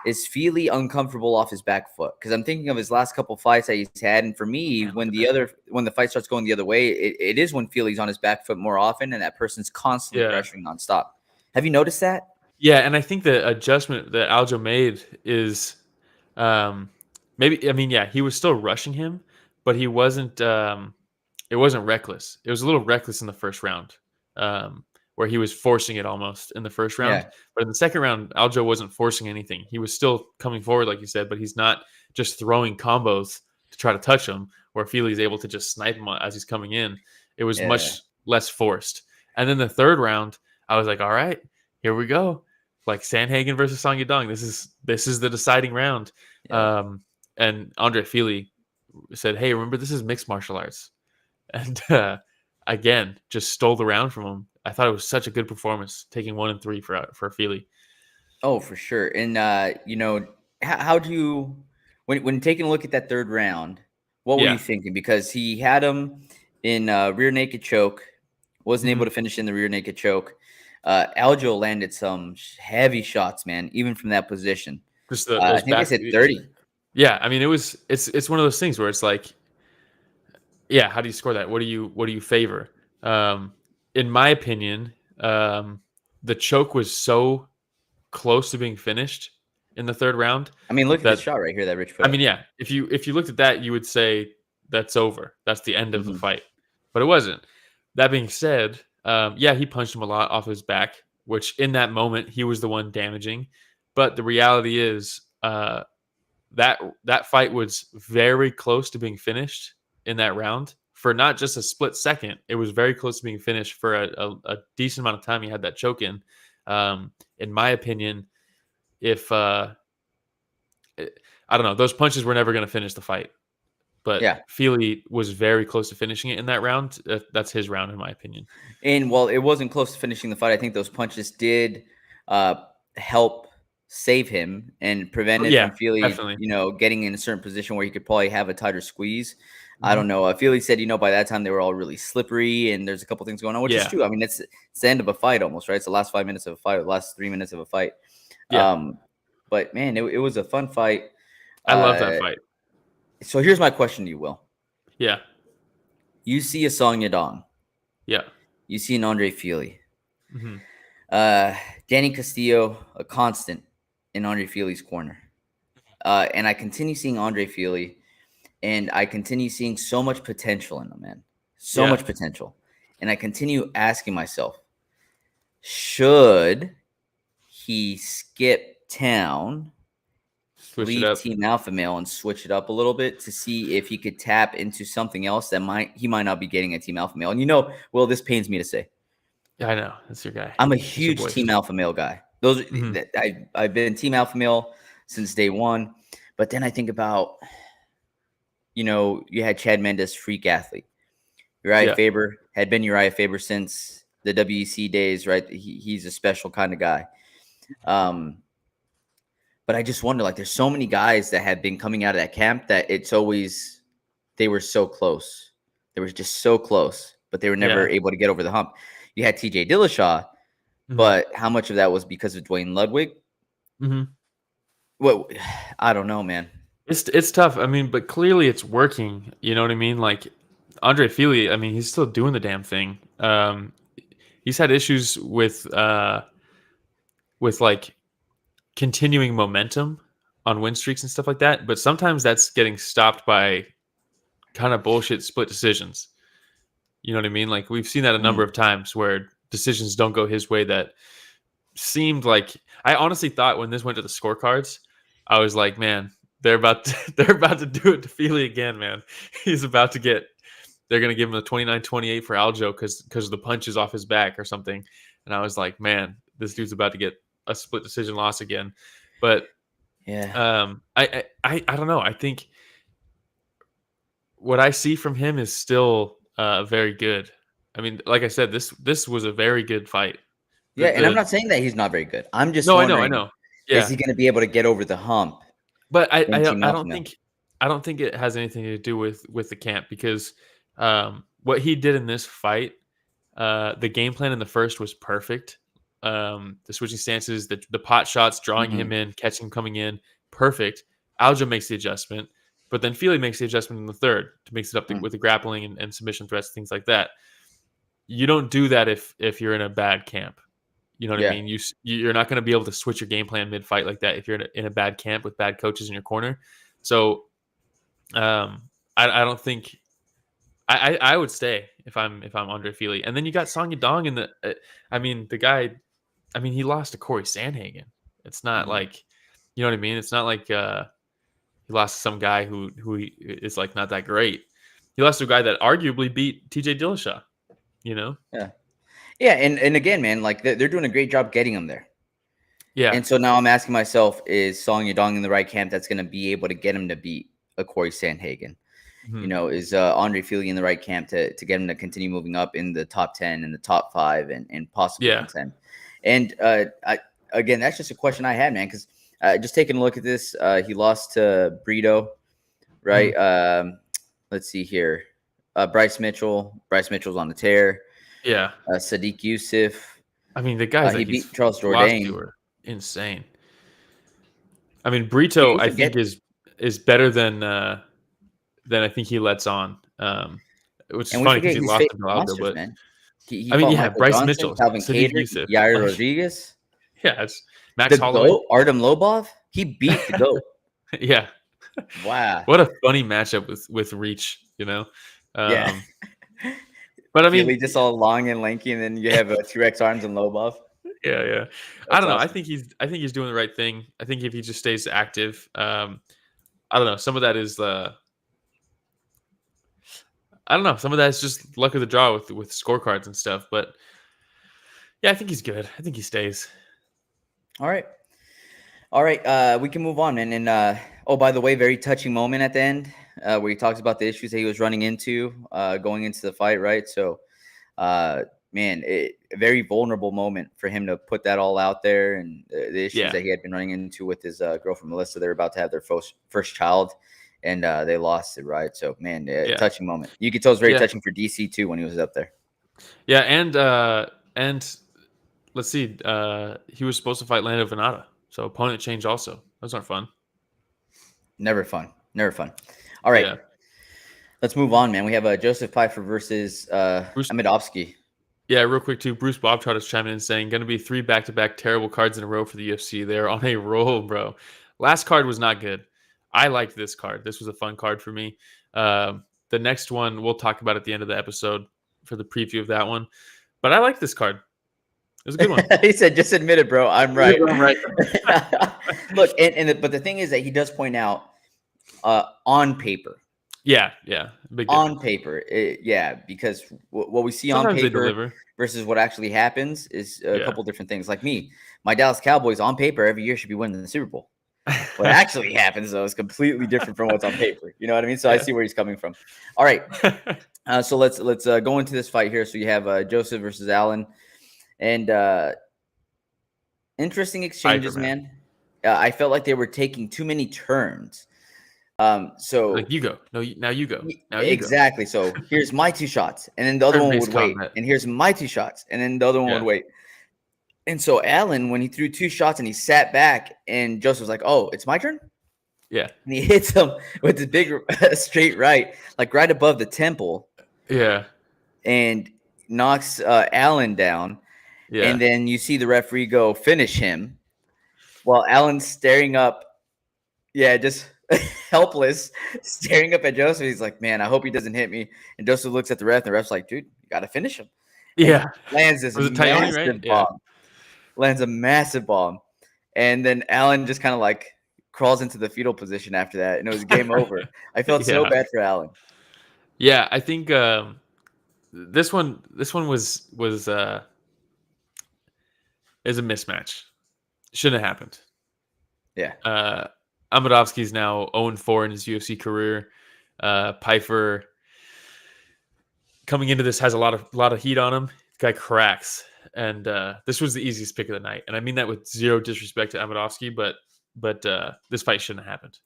is Fili uncomfortable off his back foot? Because I'm thinking of his last couple fights that he's had, and for me, when the fight starts going the other way, it is when Fili's on his back foot more often, and that person's constantly pressuring nonstop. Have you noticed that? Yeah, and I think the adjustment that Algeo made is maybe. I mean, yeah, he was still rushing him, but he wasn't. It wasn't reckless. It was a little reckless in the first round. Where he was forcing it almost in the first round. Yeah. But in the second round, Algeo wasn't forcing anything. He was still coming forward, like you said, but he's not just throwing combos to try to touch him, where Fili is able to just snipe him as he's coming in. It was much less forced. And then the third round, I was like, all right, here we go. Like Sandhagen versus Yadong. This is the deciding round. Yeah. And Andre Fili said, hey, remember, this is mixed martial arts. And again, just stole the round from him. I thought it was such a good performance, taking 1 and 3 for Fili. Oh, for sure. And how do you when taking a look at that third round, what were you thinking? Because he had him in rear naked choke, wasn't able to finish in the rear naked choke. Algeo landed some heavy shots, man, even from that position. Just I think they said 30. Yeah, I mean it's one of those things where it's like, yeah, how do you score that? What do you favor? In my opinion, the choke was so close to being finished in the third round. I mean, look at this shot right here that Rich put. I mean, yeah, if you looked at that, you would say that's over. That's the end of the fight, but it wasn't. That being said, he punched him a lot off his back, which in that moment he was the one damaging. But the reality is that fight was very close to being finished in that round for not just a split second. It was very close to being finished for a decent amount of time. He had that choke in. In my opinion, if I don't know, those punches were never going to finish the fight. But Fili was very close to finishing it in that round. That's his round, in my opinion. And while it wasn't close to finishing the fight, I think those punches did help save him and prevent it from Fili, getting in a certain position where he could probably have a tighter squeeze. I don't know. Fili said, by that time they were all really slippery and there's a couple things going on, which is true. I mean, it's the end of a fight almost, right? It's the last 5 minutes of a fight, or the last 3 minutes of a fight. Yeah. But man, it was a fun fight. I love that fight. So here's my question to you, Will. Yeah. You see a Song Yadong. Yeah. You see an Andre Fili. Danny Castillo, a constant in Andre Fili's corner. And I continue seeing Andre Fili, and I continue seeing so much potential in him, man. So much potential. And I continue asking myself, should he skip town, leave Team Alpha Male, and switch it up a little bit to see if he could tap into something else that he might not be getting at Team Alpha Male? And Will, this pains me to say. Yeah, I know. That's your guy. I'm a huge Team Alpha Male guy. I've been Team Alpha Male since day one. But then I think about, you had Chad Mendes, freak athlete. Uriah Faber had been Uriah Faber since the WEC days, right? He's a special kind of guy. But I just wonder, there's so many guys that have been coming out of that camp that they were so close. They were just so close, but they were never able to get over the hump. You had TJ Dillashaw, but how much of that was because of Dwayne Ludwig? Well, I don't know, man. It's tough. I mean, but clearly it's working. You know what I mean? Like Andre Fili, I mean, he's still doing the damn thing. He's had issues with continuing momentum on win streaks and stuff like that. But sometimes that's getting stopped by kind of bullshit split decisions. You know what I mean? Like we've seen that a number of times where decisions don't go his way. That seemed like, I honestly thought when this went to the scorecards, I was like, man, they're about to do it to Fili again, man. They're going to give him the 29-28 for Algeo because of the punches off his back or something. And I was like, man, this dude's about to get a split decision loss again. But I don't know. I think what I see from him is still very good. I mean, like I said, this was a very good fight. And I'm not saying that he's not very good. I'm just wondering, I know. Yeah. Is he going to be able to get over the hump? But I don't think it has anything to do with the camp, because what he did in this fight, the game plan in the first was perfect. The switching stances, the pot shots, drawing him in, catching him coming in, perfect. Algeo makes the adjustment, but then Fili makes the adjustment in the third to mix it up with the grappling and submission threats, things like that. You don't do that if you're in a bad camp. You know what I mean? You're not going to be able to switch your game plan mid-fight like that if you're in a bad camp with bad coaches in your corner. So I don't think I would stay if I'm Andre Fili. And then you got Song Yadong in the the guy. I mean, he lost to Cory Sandhagen. It's not like, you know what I mean? It's not like he lost to some guy who is like not that great. He lost to a guy that arguably beat TJ Dillashaw. Yeah, and again, man, like they're doing a great job getting him there. Yeah. And so now I'm asking myself, is Song Yadong in the right camp that's going to be able to get him to beat a Cory Sandhagen? Is Andre Fili in the right camp to get him to continue moving up in the top 10 and the top 5 and possibly 10? And again, that's just a question I had, man, because just taking a look at this, he lost to Brito, right? Let's see here. Bryce Mitchell. Bryce Mitchell's on the tear. Yeah. Sadiq Youssef. I mean, the guys he beat Charles Jourdain. Were insane. I mean, Brito, I think is better than I think he lets on. Which is funny because he lost to Algeo, but man. He I mean, yeah, Michael Bryce Johnson, Mitchell, Calvin Sadiq Kattar, Youssef, Yair Rodrigues. Yeah, it's Max the Holloway. GOAT, Artem Lobov. He beat the GOAT. Yeah. Wow. What a funny matchup with Reach, Yeah. But I mean, Fili just all long and lanky, and then you have T-Rex arms and Lobov. Yeah. I don't know. Awesome. I think he's doing the right thing. I think if he just stays active, I don't know. Some of that is I don't know. Some of that is just luck of the draw with scorecards and stuff. But yeah, I think he's good. I think he stays. All right. We can move on, man. And oh, by the way, very touching moment at the end where he talks about the issues that he was running into going into the fight, right? So, man, a very vulnerable moment for him to put that all out there, and the issues that he had been running into with his girlfriend Melissa. They were about to have their first child, and they lost it, right? So, man, touching moment. You could tell it was very touching for DC too when he was up there. Yeah, and let's see, he was supposed to fight Lando Venata, so opponent change also. Those aren't fun. Never fun. All right, let's move on, man. We have Joseph Pyfer versus Amedovski. Yeah, real quick too. Bruce Bobtrot is chiming in saying, "Going to be 3 back-to-back terrible cards in a row for the UFC. They're on a roll, bro. Last card was not good. I liked this card. This was a fun card for me. The next one we'll talk about at the end of the episode for the preview of that one. But I like this card. It was a good one." He said, "Just admit it, bro. I'm right." I'm right. Look, but the thing is that he does point out on paper. Yeah. Big on paper, because what we see sometimes on paper versus what actually happens is a couple different things. Like me, my Dallas Cowboys on paper every year should be winning the Super Bowl. What actually happens, though, is completely different from what's on paper. You know what I mean? So I see where he's coming from. All right, so let's go into this fight here. So you have Joseph versus Alen, and interesting exchanges, man. I felt like they were taking too many turns. So like you go. No, now you go. Now you exactly. Go. So here's my 2 shots, and then the other one would wait. And here's my 2 shots, and then the other one would wait. And so Alen, when he threw 2 shots and he sat back, and Joseph was like, "Oh, it's my turn." Yeah. And he hits him with the big straight right, like right above the temple. Yeah. And knocks Alen down. Yeah. And then you see the referee go finish him, while Alan's staring up. Yeah, just helpless, staring up at Joseph. He's like, "Man, I hope he doesn't hit me." And Joseph looks at the ref, and the ref's like, "Dude, you got to finish him." Yeah. And lands this massive bomb. Lands a massive bomb. And then Alen just kind of like crawls into the fetal position after that, and it was game over. I felt so bad for Alen. Yeah, I think this one was is a mismatch. Shouldn't have happened. Yeah. Amedovski's now 0-4 in his UFC career. Pyfer coming into this has a lot of heat on him. The guy cracks, and this was the easiest pick of the night. And I mean that with zero disrespect to Amedovski, but this fight shouldn't have happened.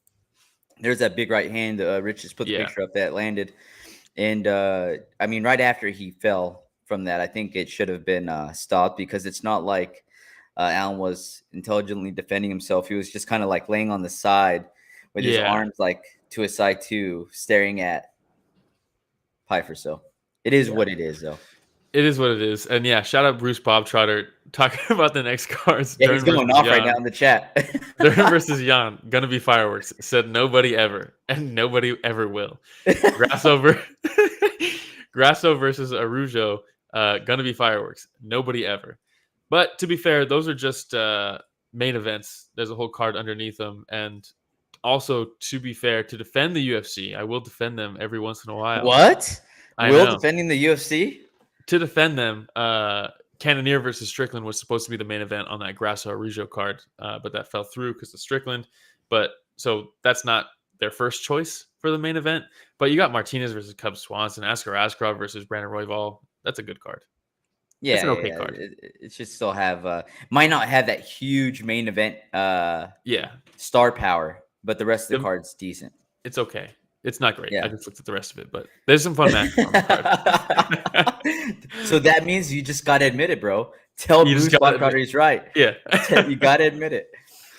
There's that big right hand. Rich just put the picture up that landed, and I mean right after he fell from that, I think it should have been stopped, because it's not like Alen was intelligently defending himself. He was just kind of like laying on the side with his arms like to his side too, staring at Pyfer. So it is what it is, though. It is what it is. And shout out Bruce Bobtrotter talking about the next cards. Yeah, he's going off right now in the chat. Dern versus Jan, gonna be fireworks. Said nobody ever, and nobody ever will. Grasso versus Araujo, gonna be fireworks. Nobody ever. But to be fair, those are just main events. There's a whole card underneath them. And also, to be fair, to defend the UFC, I will defend them every once in a while. What? Defending the UFC? To defend them, Cannonier versus Strickland was supposed to be the main event on that Grasso Araujo card, but that fell through because of Strickland. But so that's not their first choice for the main event. But you got Martinez versus Cub Swanson, Askar Askarov versus Brandon Royval. That's a good card. Yeah, it's an okay card. It should still have might not have that huge main event star power, but the rest of the card's decent. It's okay. It's not great. I just looked at the rest of it, but there's some fun matches on the card. So that means you just gotta admit it, bro. Tell Bruce Marc-Andre he's right. Yeah. You gotta admit it.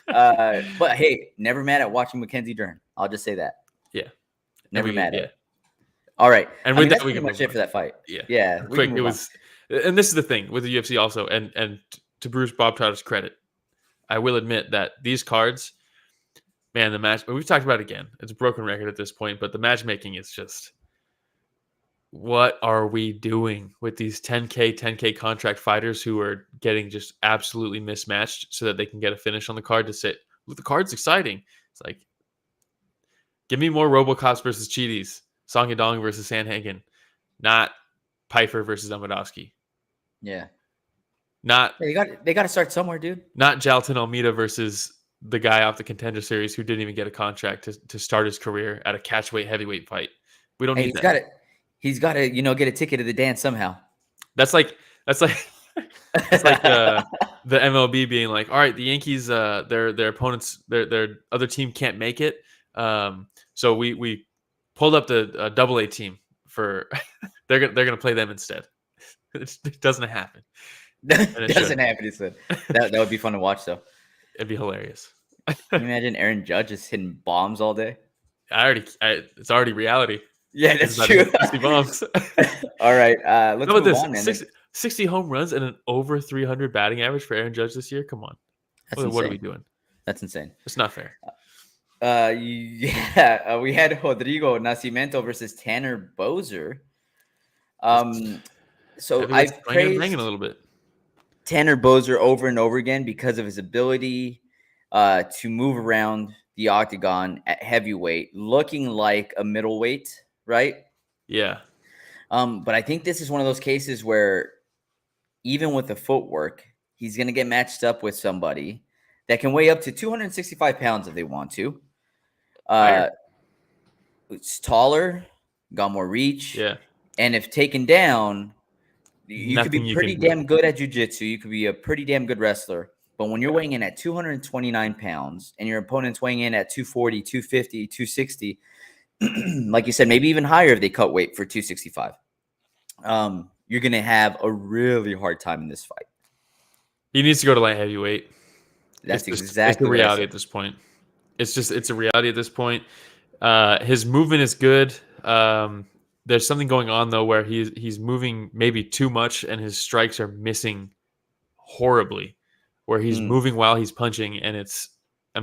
But hey, never mad at watching Mackenzie Dern. I'll just say that. Yeah. Never mad at it. All right. And with that, that's pretty much it for that fight. Yeah. Yeah. Quick, it was, and this is the thing with the UFC also, and to Bruce Bobtrotter's credit, I will admit that these cards, man, the match, we've talked about it again. It's a broken record at this point, but the matchmaking is just, what are we doing with these 10K contract fighters who are getting just absolutely mismatched so that they can get a finish on the card to say, look, the card's exciting. It's like, give me more Robocops versus Chidis, Yadong versus Sandhagen, not Pyfer versus Amedovski. Yeah. Not they got to start somewhere, dude. Not Jalton Almeida versus the guy off the Contender Series who didn't even get a contract to start his career at a catchweight heavyweight fight. We don't need that. He's got to, get a ticket to the dance somehow. That's like it's like the MLB being like, all right, the Yankees, their opponents, their other team can't make it. So we pulled up the AA team for they're gonna play them instead. It doesn't happen. It doesn't happen. He said that would be fun to watch though. It'd be hilarious. Can you imagine Aaron Judge just hitting bombs all day? It's already reality. Yeah, that's true. 60 bombs. All right, let's move on. 60 home runs and an over 300 batting average for Aaron Judge this year. Come on, what are we doing? That's insane. It's not fair. We had Rodrigo Nascimento versus Tanner Boser. So I've praised a little bit Tanner Boser over and over again because of his ability to move around the octagon at heavyweight, looking like a middleweight, right? Yeah. But I think this is one of those cases where even with the footwork, he's going to get matched up with somebody that can weigh up to 265 pounds if they want to. It's taller, got more reach. Yeah. And if taken down, you could be pretty damn good at jiu-jitsu. You could be a pretty damn good wrestler. But when you're weighing in at 229 pounds and your opponent's weighing in at 240, 250, 260, like you said, maybe even higher if they cut weight for 265, you're going to have a really hard time in this fight. He needs to go to light heavyweight. That's exactly the reality at this point. It's a reality at this point. His movement is good. There's something going on though where he's moving maybe too much and his strikes are missing horribly. Where he's moving while he's punching, and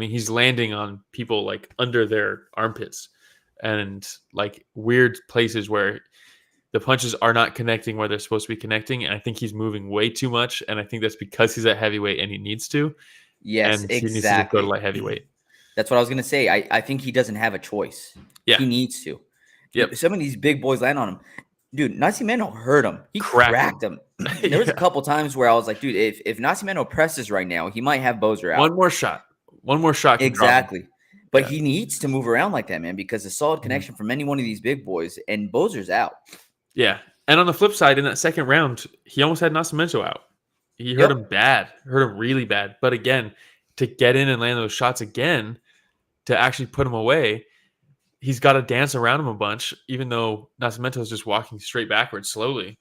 he's landing on people like under their armpits and like weird places where the punches are not connecting where they're supposed to be connecting. And I think he's moving way too much, and I think that's because he's at heavyweight and he needs to. Yes, and exactly. He needs to go to light heavyweight. That's what I was gonna say. I think he doesn't have a choice. Yeah, he needs to. Yep. Some of these big boys land on him. Dude, Nascimento hurt him. He cracked him. There was a couple times where I was like, dude, if Nascimento presses right now, he might have Boser out. One more shot. Exactly. But he needs to move around like that, man, because a solid connection from any one of these big boys, and Boser's out. Yeah. And on the flip side, in that second round, he almost had Nascimento out. He hurt him bad. Hurt him really bad. But again, to get in and land those shots again, to actually put him away, he's got to dance around him a bunch, even though Nascimento is just walking straight backwards slowly.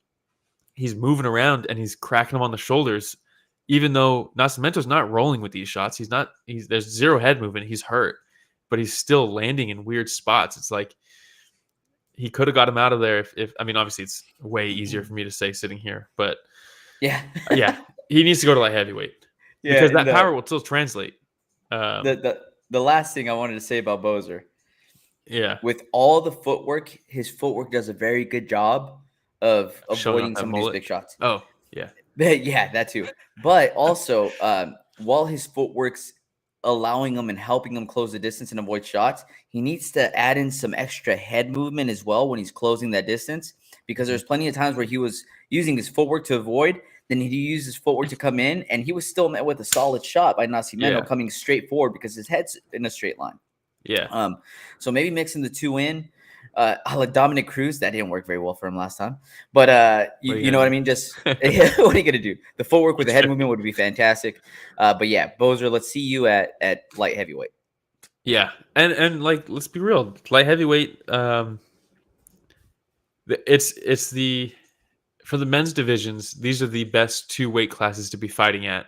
He's moving around and he's cracking him on the shoulders, even though Nascimento's not rolling with these shots. There's zero head movement. He's hurt, but he's still landing in weird spots. It's like he could have got him out of there if obviously it's way easier for me to say sitting here, but yeah, he needs to go to light heavyweight because that power will still translate. The last thing I wanted to say about Boser. Yeah. With all the footwork, his footwork does a very good job of avoiding some of these big shots. Oh, yeah. Yeah, that too. But also, while his footwork's allowing him and helping him close the distance and avoid shots, he needs to add in some extra head movement as well when he's closing that distance, because there's plenty of times where he was using his footwork to avoid, then he used his footwork to come in, and he was still met with a solid shot by Nascimento coming straight forward because his head's in a straight line. Yeah. So maybe mixing the two in. Like Dominic Cruz, that didn't work very well for him last time. But you know what I mean? Just what are you gonna do? The footwork with the head movement would be fantastic. But yeah, Boser, let's see you at light heavyweight. Yeah, and like let's be real, light heavyweight. It's the for the men's divisions. These are the best 2 weight classes to be fighting at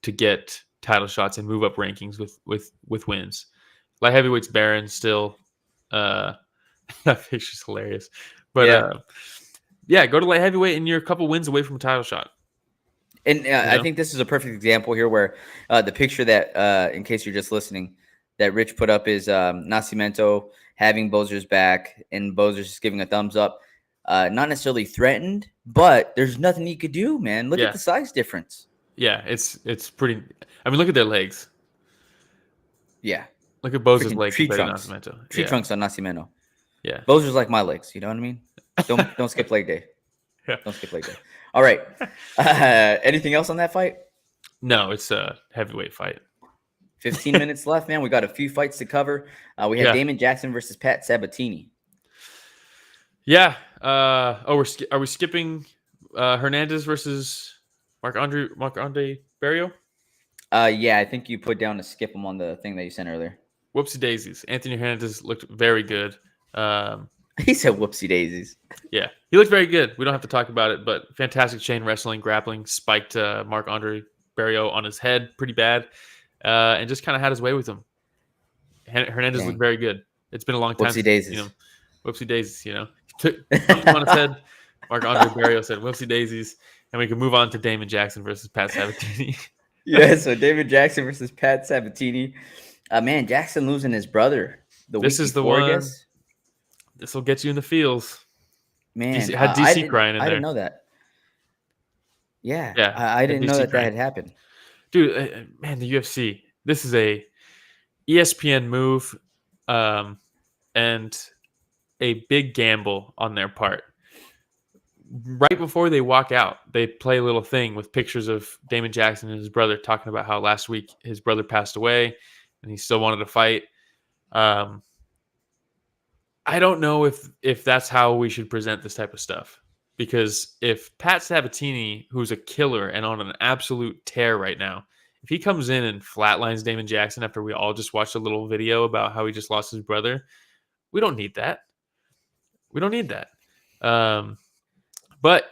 to get title shots and move up rankings with wins. Light heavyweight's barren still. That picture's hilarious. But yeah, go to light heavyweight and you're a couple wins away from a title shot. And I think this is a perfect example here where the picture that, in case you're just listening, that Rich put up is Nascimento having Boser's back and Boser's just giving a thumbs up. Not necessarily threatened, but there's nothing he could do, man. Look at the size difference. Yeah, it's pretty. I mean, look at their legs. Yeah. Look at Boser's legs tree compared trunks. to Nascimento. Tree trunks on Nascimento. Yeah. Boser's like my legs. You know what I mean? Don't skip leg day. Yeah. Don't skip leg day. All right. Anything else on that fight? No, it's a heavyweight fight. 15 minutes left, man. We got a few fights to cover. We have Damon Jackson versus Pat Sabatini. Yeah. Are we skipping Hernandez versus Marc-Andre Barriault? Yeah, I think you put down to skip him on the thing that you sent earlier. Whoopsie daisies. Anthony Hernandez looked very good. He said whoopsie daisies. Yeah, he looked very good. We don't have to talk about it, but fantastic chain wrestling, grappling, spiked Marc-Andre Barriault on his head pretty bad, and just kind of had his way with him. Hernandez looked very good. It's been a long time. Whoopsie daisies. Whoopsie daisies. Took him on his head. Marc-Andre Barriault said whoopsie daisies, and we can move on to Damon Jackson versus Pat Sabatini. Yeah, so Damon Jackson versus Pat Sabatini. Man, Jackson losing his brother. This is the one. This will get you in the feels. Man, had DC crying in there. I didn't know that. Yeah, yeah. I didn't know that had happened. Dude, man, the UFC. This is a ESPN move, and a big gamble on their part. Right before they walk out, they play a little thing with pictures of Damon Jackson and his brother talking about how last week his brother passed away and he still wanted to fight. I don't know if that's how we should present this type of stuff, because if Pat Sabatini, who's a killer and on an absolute tear right now, if he comes in and flatlines Damon Jackson after we all just watched a little video about how he just lost his brother, we don't need that. We don't need that. But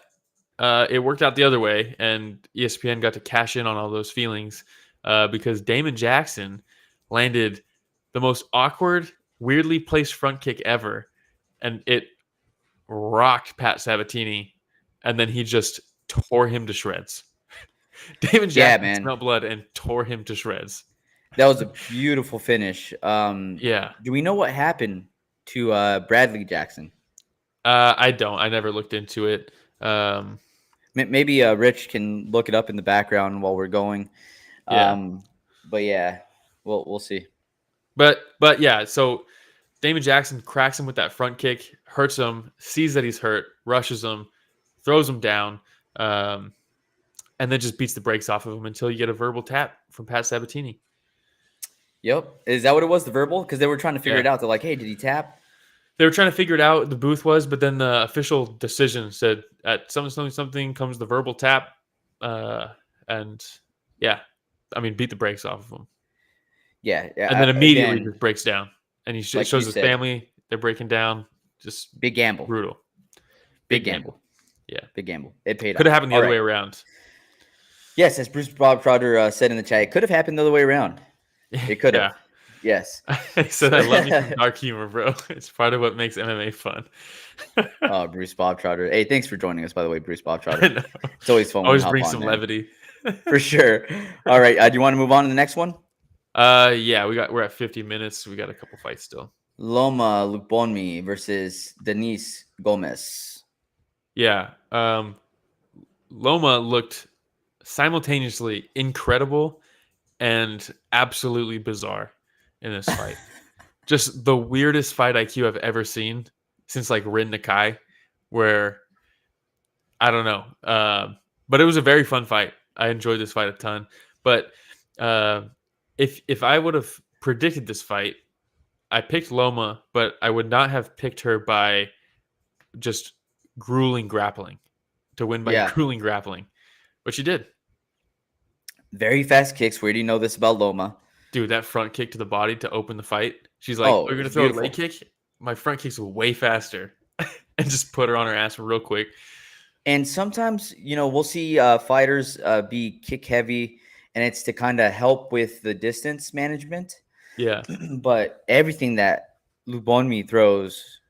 it worked out the other way, and ESPN got to cash in on all those feelings because Damon Jackson landed the most awkward, weirdly placed front kick ever, and it rocked Pat Sabatini, and then he just tore him to shreds. Damon Jackson smelled blood and tore him to shreds. That was a beautiful finish. Yeah. Do we know what happened to Bradley Jackson? I don't. I never looked into it. Maybe Rich can look it up in the background while we're going. But yeah, we'll see. But yeah, so Damon Jackson cracks him with that front kick, hurts him, sees that he's hurt, rushes him, throws him down, and then just beats the brakes off of him until you get a verbal tap from Pat Sabatini. Yep. Is that what it was, the verbal? Because they were trying to figure it out. They're like, hey, did he tap? They were trying to figure it out, the booth was, but then the official decision said at something comes the verbal tap. And yeah, I mean, beat the brakes off of him. Yeah. And then immediately just breaks down. And he like shows his family. They're breaking down. Just big gamble. Brutal. Big gamble. Yeah. Big gamble. It paid off. Could have happened the other way around. Yes, as Bruce Bob Crowder said in the chat, it could have happened the other way around. It could have. Yes. He said, I love you from dark humor, bro. It's part of what makes MMA fun. Bruce Bob Trotter. Hey, thanks for joining us, by the way, Bruce Bob Trotter. It's always fun. Always bring some levity. For sure. All right. Do you want to move on to the next one? Yeah, we're at 50 minutes. We got a couple fights still. Loma Lookboonmee versus Denise Gomes. Yeah. Loma looked simultaneously incredible and absolutely bizarre in this fight. Just the weirdest fight IQ I've ever seen since like Rin Nakai, where I don't know. But it was a very fun fight. I enjoyed this fight a ton. But if I would have predicted this fight, I picked Loma, but I would not have picked her by just grueling grappling to win by grueling grappling, but she did. Very fast kicks. Where do you know this about Loma? Dude, that front kick to the body to open the fight. She's like, "We're gonna throw a leg kick." My front kicks were way faster, and just put her on her ass real quick. And sometimes, we'll see fighters be kick heavy, and it's to kind of help with the distance management. Yeah. But everything that Lookboonmee throws,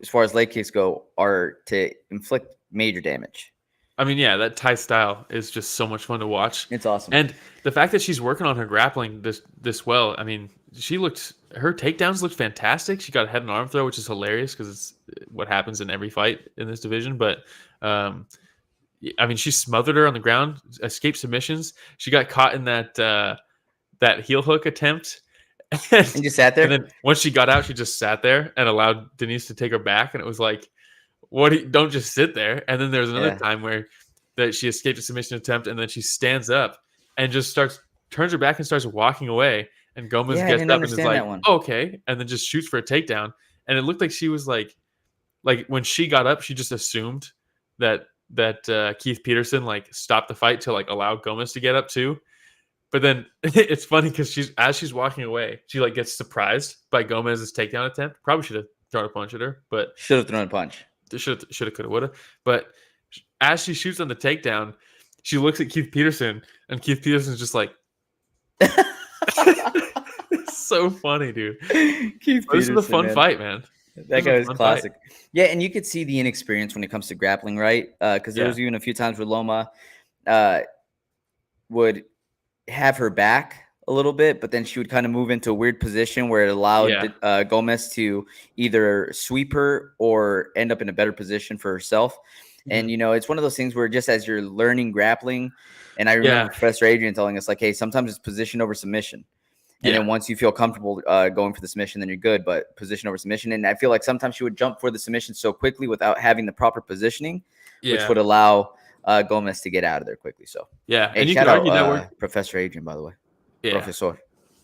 as far as leg kicks go, are to inflict major damage. I mean, yeah, that Thai style is just so much fun to watch. It's awesome. And the fact that she's working on her grappling this well, I mean, her takedowns looked fantastic. She got a head and arm throw, which is hilarious because it's what happens in every fight in this division. But, I mean, she smothered her on the ground, escaped submissions. She got caught in that heel hook attempt. And just sat there? And then once she got out, she just sat there and allowed Denise to take her back. And it was like, don't just sit there. And then there's another time where that she escaped a submission attempt, and then she stands up and just turns her back and starts walking away. And Gomes gets up and is like, okay, and then just shoots for a takedown. And it looked like she was like when she got up, she just assumed that Keith Peterson like stopped the fight to like allow Gomes to get up too. But then it's funny because as she's walking away, she like gets surprised by Gomez's takedown attempt. Probably should have thrown a punch at her, but should have thrown a punch. Should have, could have, would have. But as she shoots on the takedown, she looks at Keith Peterson, and Keith Peterson's just like, it's so funny, dude. This is a fun fight, man. That guy was classic. Fight. Yeah, and you could see the inexperience when it comes to grappling, right? Because there was even a few times where Loma would have her back a little bit, but then she would kind of move into a weird position where it allowed Gomes to either sweep her or end up in a better position for herself. And, it's one of those things where just as you're learning grappling, and I remember Professor Adrian telling us, like, hey, sometimes it's position over submission. And then once you feel comfortable going for the submission, then you're good, but position over submission. And I feel like sometimes she would jump for the submission so quickly without having the proper positioning, which would allow Gomes to get out of there quickly. So, yeah. Hey, and you shout out Professor Adrian, by the way. Yeah. Professor.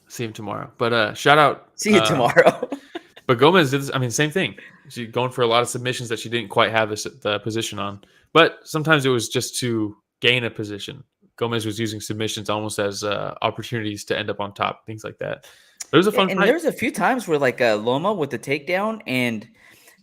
See him tomorrow. But shout out. See you tomorrow. But Gomes did this. I mean, same thing. She's going for a lot of submissions that she didn't quite have the position on. But sometimes it was just to gain a position. Gomes was using submissions almost as opportunities to end up on top, things like that. But it was a fun fight. There was a few times where like Loma with the takedown, and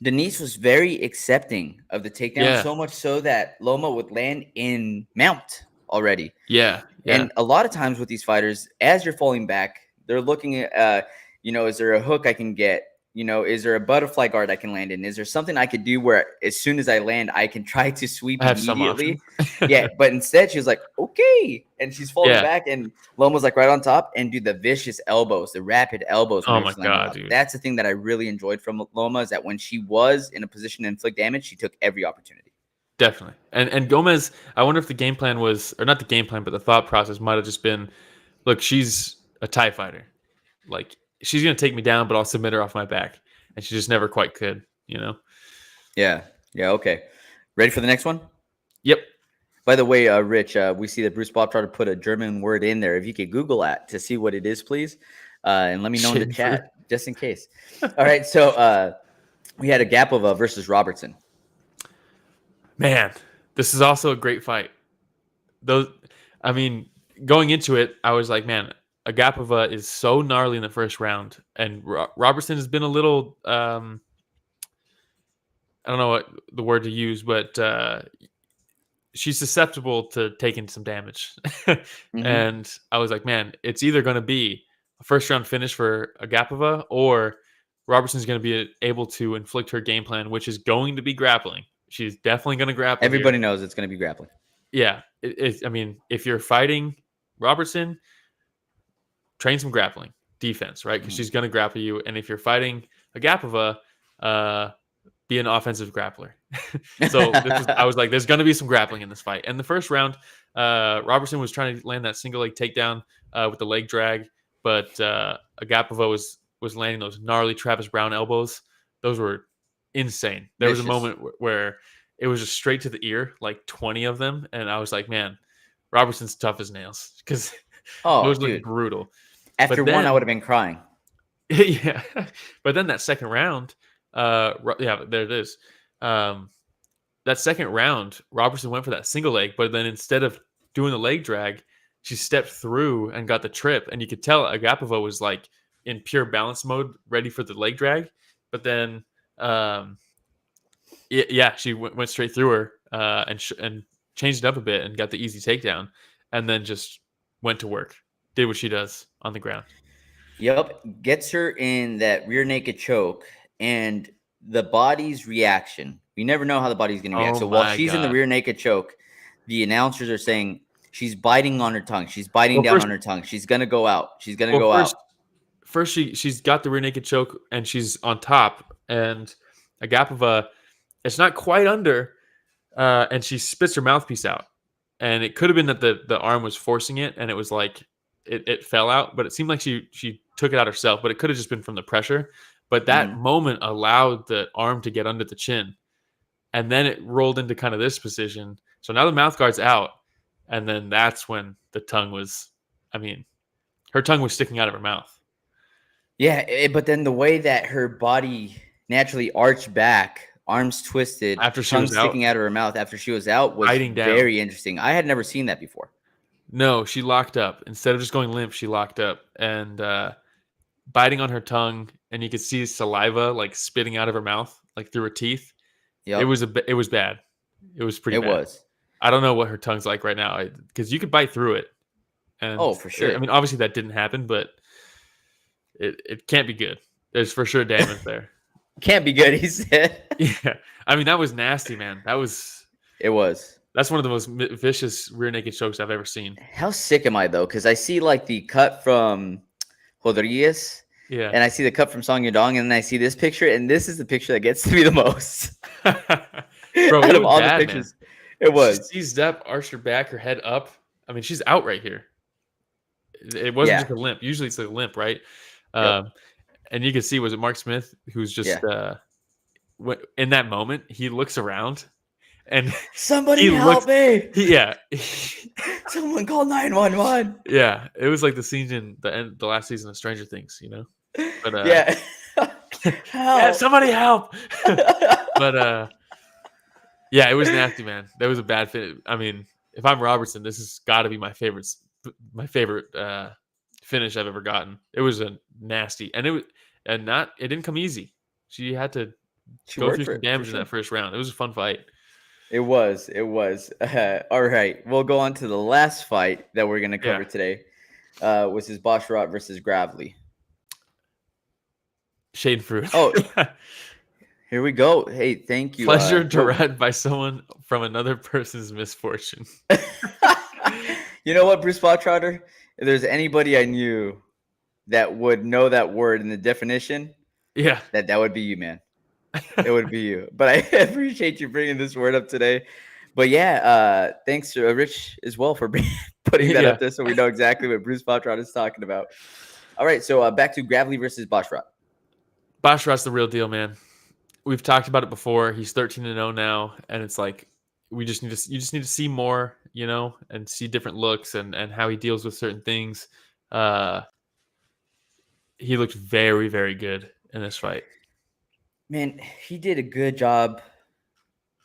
Denise was very accepting of the takedown, so much so that Loma would land in mount already. Yeah. And a lot of times with these fighters, as you're falling back, they're looking at, is there a hook I can get? Is there a butterfly guard I can land in? Is there something I could do where as soon as I land, I can try to sweep immediately? But instead she was like, okay. And she's falling back, and Loma's like right on top and do the vicious elbows, the rapid elbows. Oh my God, dude. That's the thing that I really enjoyed from Loma, is that when she was in a position to inflict damage, she took every opportunity. Definitely. And Gomes, I wonder if the game plan was, or not the game plan, but the thought process might have just been, look, she's a Thai fighter. Like, she's going to take me down, but I'll submit her off my back. And she just never quite could, Yeah. Yeah, okay. Ready for the next one? Yep. By the way, Rich, we see that Bruce Bob tried to put a German word in there. If you could Google that to see what it is, please. And let me know in the chat, just in case. All right, so we had Agapova versus Robertson. Man, this is also a great fight. Going into it, I was like, man, Agapova is so gnarly in the first round, and Robertson has been a little, I don't know what the word to use, but she's susceptible to taking some damage. And I was like, man, it's either going to be a first round finish for Agapova, or Robertson's going to be able to inflict her game plan, which is going to be grappling. She's definitely going to grapple. Everybody knows it's going to be grappling. Yeah. If you're fighting Robertson, train some grappling defense, right? Because she's going to grapple you. And if you're fighting Agapova, be an offensive grappler. So I was like, there's going to be some grappling in this fight. And the first round, Robertson was trying to land that single leg takedown with the leg drag, but Agapova was landing those gnarly Travis Brown elbows. Those were insane. There was a moment where it was just straight to the ear, like 20 of them. And I was like, man, Robertson's tough as nails, because those look brutal. After one, I would have been crying. Yeah, but then that second round, there it is. That second round, Robertson went for that single leg, but then instead of doing the leg drag, she stepped through and got the trip, and you could tell Agapova was like in pure balance mode, ready for the leg drag. But then, she went straight through her and changed it up a bit and got the easy takedown, and then just went to work, did what she does on the ground. Yep, gets her in that rear naked choke, and the body's reaction. You never know how the body's going to react. So while she's in the rear naked choke, the announcers are saying she's biting on her tongue. She's biting down on her tongue. She's going to go out. She's going to go out. First, she's got the rear naked choke, and she's on top. And Agapova, it's not quite under, and she spits her mouthpiece out. And it could have been that the arm was forcing it, and it was like it fell out. But it seemed like she took it out herself. But it could have just been from the pressure. But that moment allowed the arm to get under the chin. And then it rolled into kind of this position. So now the mouth guard's out. And then that's when the tongue was, her tongue was sticking out of her mouth. Yeah, but then the way that her body naturally arched back, arms twisted, after she tongue was sticking out of her mouth after she was out was very interesting. I had never seen that before. No, she locked up. Instead of just going limp, she locked up and biting on her tongue. And you could see saliva like spitting out of her mouth, like through her teeth. Yep. It was bad. It was pretty bad. It was. I don't know what her tongue's like right now because you could bite through it. And for sure. Obviously that didn't happen, but it can't be good. There's for sure damage there. Can't be good, he said. Yeah. That was nasty, man. It was. That's one of the most vicious rear naked chokes I've ever seen. How sick am I, though? Because I see like the cut from Rodrigues. Yeah. And I see the cut from Yadong, and then I see this picture, and this is the picture that gets to me the most. Bro, out of all the pictures, man. It was. She seized up, arched her back, her head up. She's out right here. It wasn't just a limp. Usually it's a limp, right? Yep. And you can see, was it Mark Smith who's just in that moment, he looks around and somebody help me. Someone call 911. Yeah, it was like the scene in the last season of Stranger Things, But help. Somebody help. But it was nasty, man. That was a bad fit. If I'm Robertson, this has got to be my favorite finish I've ever gotten. It was a nasty, and it didn't come easy. She had to go through some damage in that first round. It was a fun fight. It was. All right, we'll go on to the last fight that we're going to cover today, which is Basharat versus Gregory. Shade fruit. Oh, here we go. Hey, thank you. Pleasure derived by someone from another person's misfortune. You know what, Bruce Bottrotter? If there's anybody I knew that would know that word in the definition, that would be you, man. It would be you. But I appreciate you bringing this word up today. But thanks to Rich as well for putting that up there so we know exactly what Bruce Bottrotter is talking about. All right, so back to Gregory versus Basharat. Basharat's the real deal, man. We've talked about it before. He's 13-0 now, and it's like you just need to see more, and see different looks and how he deals with certain things. He looked very, very good in this fight. Man, he did a good job,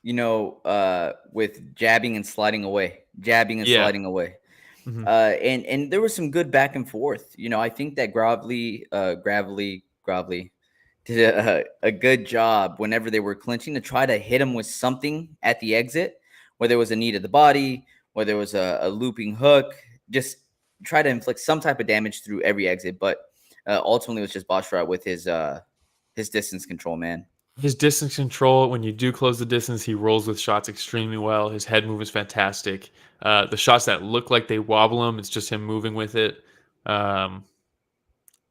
with jabbing and sliding away. Mm-hmm. And there was some good back and forth. I think that Gregory did a good job whenever they were clinching to try to hit him with something at the exit, whether it was a knee to the body, whether it was a looping hook, just try to inflict some type of damage through every exit. But ultimately, it was just Basharat with his distance control, man. His distance control, when you do close the distance, he rolls with shots extremely well. His head move is fantastic. The shots that look like they wobble him, it's just him moving with it.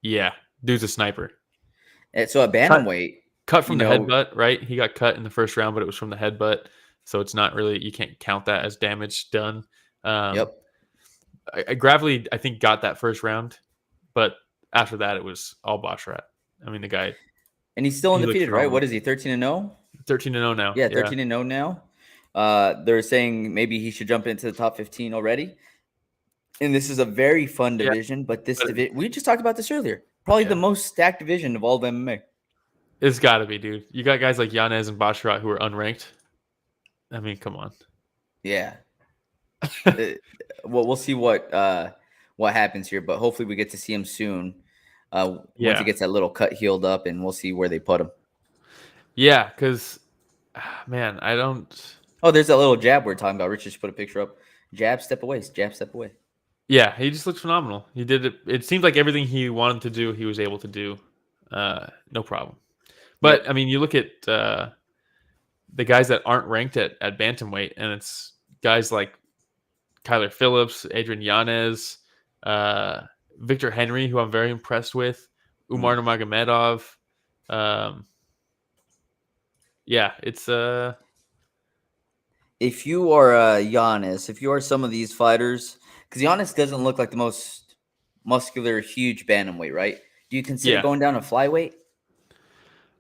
Dude's a sniper. So at bantamweight, cut from the headbutt, right? He got cut in the first round, but it was from the headbutt, so it's not really, you can't count that as damage done. Gregory, I think, got that first round, but after that, it was all Basharat. The guy. And he's still undefeated, right? What is he, 13-0? 13-0 now. Yeah, 13-0 now. They're saying maybe he should jump into the top 15 already. And this is a very fun division, but this division, we just talked about this earlier. Probably the most stacked division of all of MMA. It's got to be, dude. You got guys like Yanez and Basharat who are unranked. I mean, come on. Yeah. We'll see what happens here, but hopefully we get to see him soon. Once he gets that little cut healed up, and we'll see where they put him. Yeah, because, man, I don't. Oh, there's that little jab we're talking about. Rich just put a picture up. Jab, step away. Jab, step away. Yeah, he just looks phenomenal. He did it. It seemed like everything he wanted to do, he was able to do. No problem. But, I mean, you look at the guys that aren't ranked at bantamweight, and it's guys like Kyler Phillips, Adrian Yanez, Victor Henry, who I'm very impressed with, Umar Nurmagomedov. Yeah, it's if you are Giannis, if you are some of these fighters, because Giannis doesn't look like the most muscular, huge bantamweight, right? Do you consider going down to flyweight?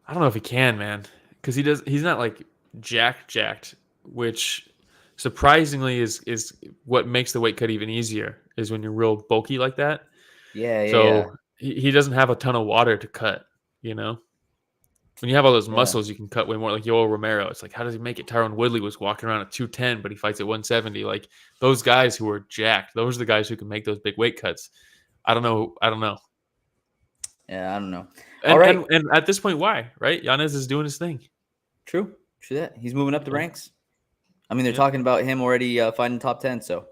I don't know if he can, man, because he's not like jacked, which surprisingly is what makes the weight cut even easier, is when you're real bulky like that. So he doesn't have a ton of water to cut, you know? When you have all those muscles, you can cut way more. Like Yoel Romero, it's like, how does he make it? Tyron Woodley was walking around at 210, but he fights at 170. Like, those guys who are jacked, those are the guys who can make those big weight cuts. I don't know. Yeah, I don't know. And at this point, why? Right? Yanez is doing his thing. True that. He's moving up the ranks. I mean, they're talking about him already fighting top 10. So,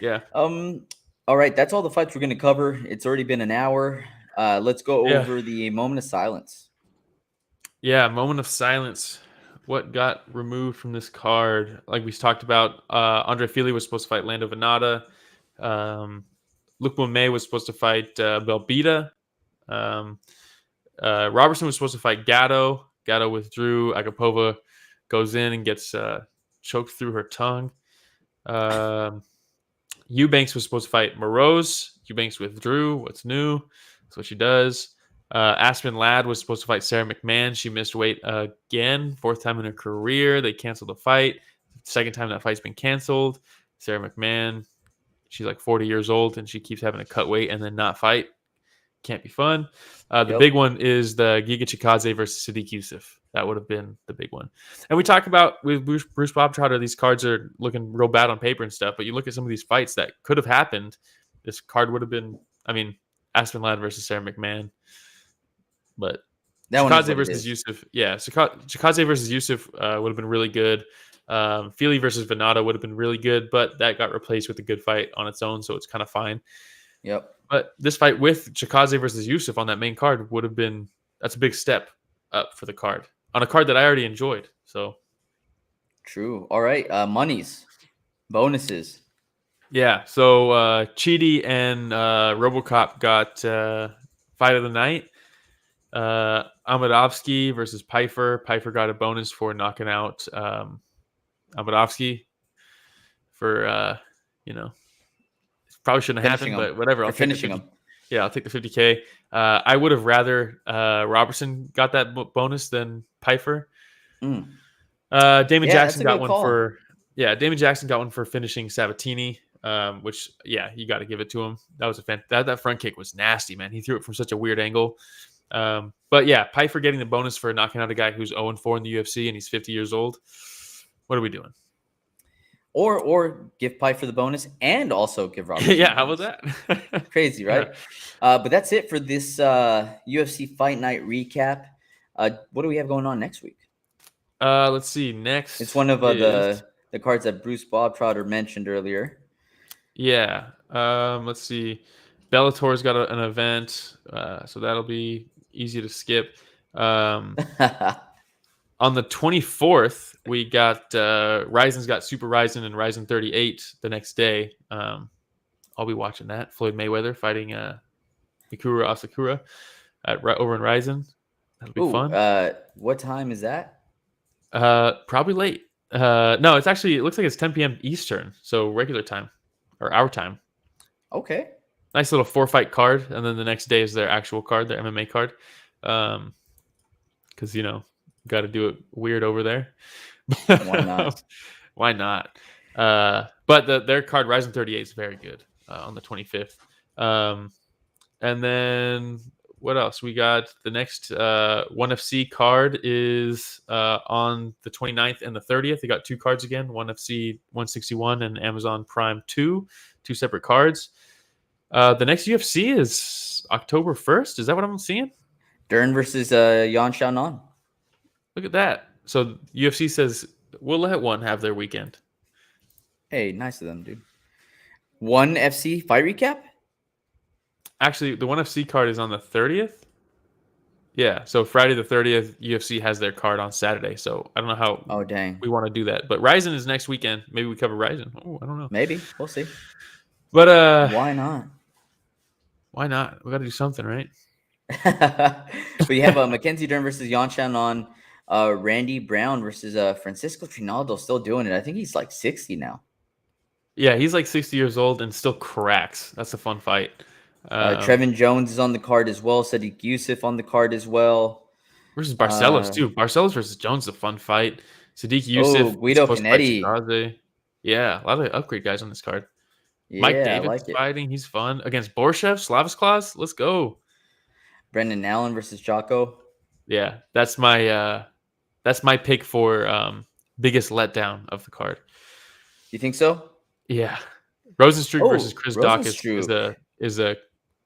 yeah. All right, that's all the fights we're going to cover. It's already been an hour. Let's go over the moment of silence. Yeah, moment of silence. What got removed from this card? Like we talked about, Andre Fili was supposed to fight Lando Venata. Lookboonmee was supposed to fight Belbita. Robertson was supposed to fight Gatto. Gatto withdrew. Agapova goes in and gets choked through her tongue. Eubanks was supposed to fight Moroz. Eubanks withdrew. What's new? That's what she does. Aspen Ladd was supposed to fight Sarah McMahon. She missed weight again. 4th time in her career. They canceled the fight. 2nd time that fight's been canceled. Sarah McMahon, she's like 40 years old, and she keeps having to cut weight and then not fight. Can't be fun. The big one is the Giga Chikadze versus Sadiq Youssef. That would have been the big one. And we talk about with Bruce Bobtrotter, these cards are looking real bad on paper and stuff, but you look at some of these fights that could have happened. This card would have been, Aspen Ladd versus Sarah McMahon. But Chikadze versus Youssef. Yeah, Chikadze versus Youssef would have been really good. Fili versus Venata would have been really good, but that got replaced with a good fight on its own, so it's kind of fine. Yep. But this fight with Chikadze versus Youssef on that main card would have been, that's a big step up for the card on a card that I already enjoyed. So true. All right. Monies, bonuses. Yeah. So Chidi and RoboCop got fight of the night. Amedovski versus Pyfer. Pyfer got a bonus for knocking out Amedovski for probably shouldn't have happened, but whatever. I'll finishing him. Yeah, I'll take the 50K. I would have rather Robertson got that bonus than Pyfer. Damon Jackson got one for Damon Jackson got one for finishing Sabatini. Which you got to give it to him. That was that front kick was nasty, man. He threw it from such a weird angle. But yeah, Pyfer getting the bonus for knocking out a guy who's 0-4 in the UFC and he's 50 years old. What are we doing? Or give Pyfer the bonus and also give Robert. Yeah, how about that? Crazy, right? Yeah. But that's it for this UFC Fight Night recap. What do we have going on next week? Let's see. Next, it's one of the cards that Bruce Bobtrotter mentioned earlier. Yeah. Let's see. Bellator's got an event, so that'll be easy to skip. On the 24th, we got Ryzen's got Super Ryzen and Ryzen 38 the next day. I'll be watching that. Floyd Mayweather fighting Mikura Asakura over in Ryzen. That'll be fun. What time is that? Probably late. No, it looks like it's 10 p.m. Eastern, so regular time or our time. Okay. Nice little 4-fight card, and then the next day is their actual card, their MMA card. Because got to do it weird over there. Why not? Why not? But their card, Ryzen 38, is very good on the 25th. And then what else? We got the next ONE FC card is on the 29th and the 30th. They got 2 cards again, ONE FC 161 and Amazon Prime 2 separate cards. The next UFC is October 1st. Is that what I'm seeing? Dern versus Yan Xiaonan. Look at that. So UFC says we'll let ONE have their weekend. Hey, nice of them, dude. ONE FC fight recap? Actually, the ONE FC card is on the 30th. Yeah, so Friday the 30th, UFC has their card on Saturday. So I don't know how we want to do that. But Ryzen is next weekend. Maybe we cover Ryzen. Oh, I don't know. Maybe. We'll see. But why not? Why not? We got to do something, right? But you have Mackenzie Dern versus Yan Xiaonan, Randy Brown versus Francisco Trinaldo still doing it. I think he's like 60 now. Yeah, he's like 60 years old and still cracks. That's a fun fight. Trevin Jones is on the card as well. Sadiq Youssef on the card as well. Versus Barcelos, too. Barcelos versus Jones is a fun fight. Sadiq Youssef. Guido Canetti. Yeah, a lot of upgrade guys on this card. Yeah, Mike Davis fighting. He's fun. Against Borshev, Slavas. Let's go. Brendan Allen versus Jocko. Yeah, that's my pick for biggest letdown of the card. You think so? Yeah. Rosenstruck versus Chris Daukaus is a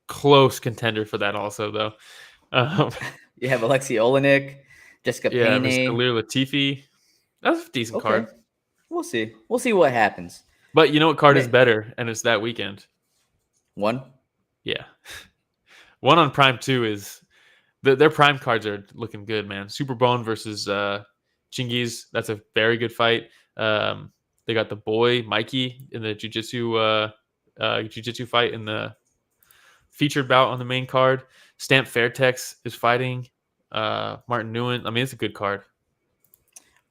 close contender for that also, though. You have Alexei Olenek, Jessica Payne. Yeah, Khalil Latifi. That's a decent card. We'll see. We'll see what happens. But you know what card is better, and it's that weekend? ONE? Yeah. ONE on Prime 2 is... Their Prime cards are looking good, man. Superbone versus Chingiz. That's a very good fight. They got the boy, Mikey, in the jiu-jitsu fight in the featured bout on the main card. Stamp Fairtex is fighting Martin Nguyen. I mean, it's a good card.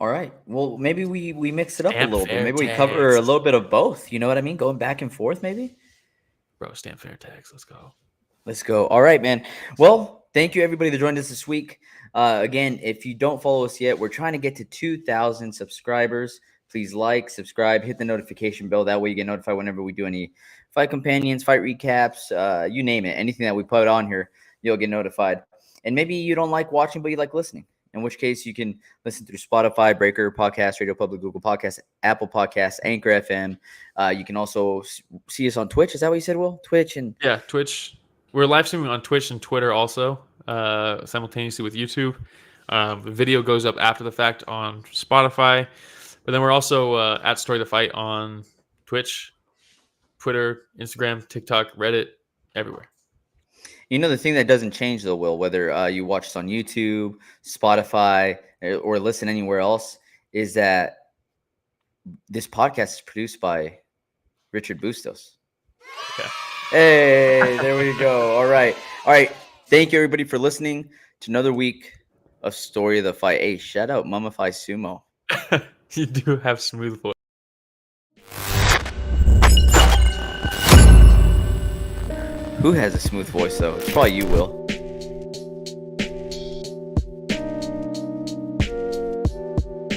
All right. Well, maybe we mix it up a little bit. Maybe we cover a little bit of both. You know what I mean? Going back and forth, maybe? Bro, Stamp Fairtex. Let's go. Let's go. All right, man. Well, thank you, everybody that joined us this week. Again, if you don't follow us yet, we're trying to get to 2,000 subscribers. Please like, subscribe, hit the notification bell. That way you get notified whenever we do any fight companions, fight recaps, you name it. Anything that we put on here, you'll get notified. And maybe you don't like watching, but you like listening, in which case you can listen through Spotify, Breaker, Podcast, Radio Public, Google Podcasts, Apple Podcasts, Anchor FM. You can also see us on Twitch. Is that what you said, Will? Twitch and Twitch. We're live streaming on Twitch and Twitter also, simultaneously with YouTube. The video goes up after the fact on Spotify. But then we're also at Story the Fight on Twitch, Twitter, Instagram, TikTok, Reddit, everywhere. You know, the thing that doesn't change, though, Will, whether you watch us on YouTube, Spotify, or listen anywhere else, is that this podcast is produced by Richard Bustos. Okay. Hey, there we go. All right. Thank you, everybody, for listening to another week of Story of the Fight. Hey, shout out Mummify Sumo. You do have smooth voice. Who has a smooth voice, though? It's probably you, Will.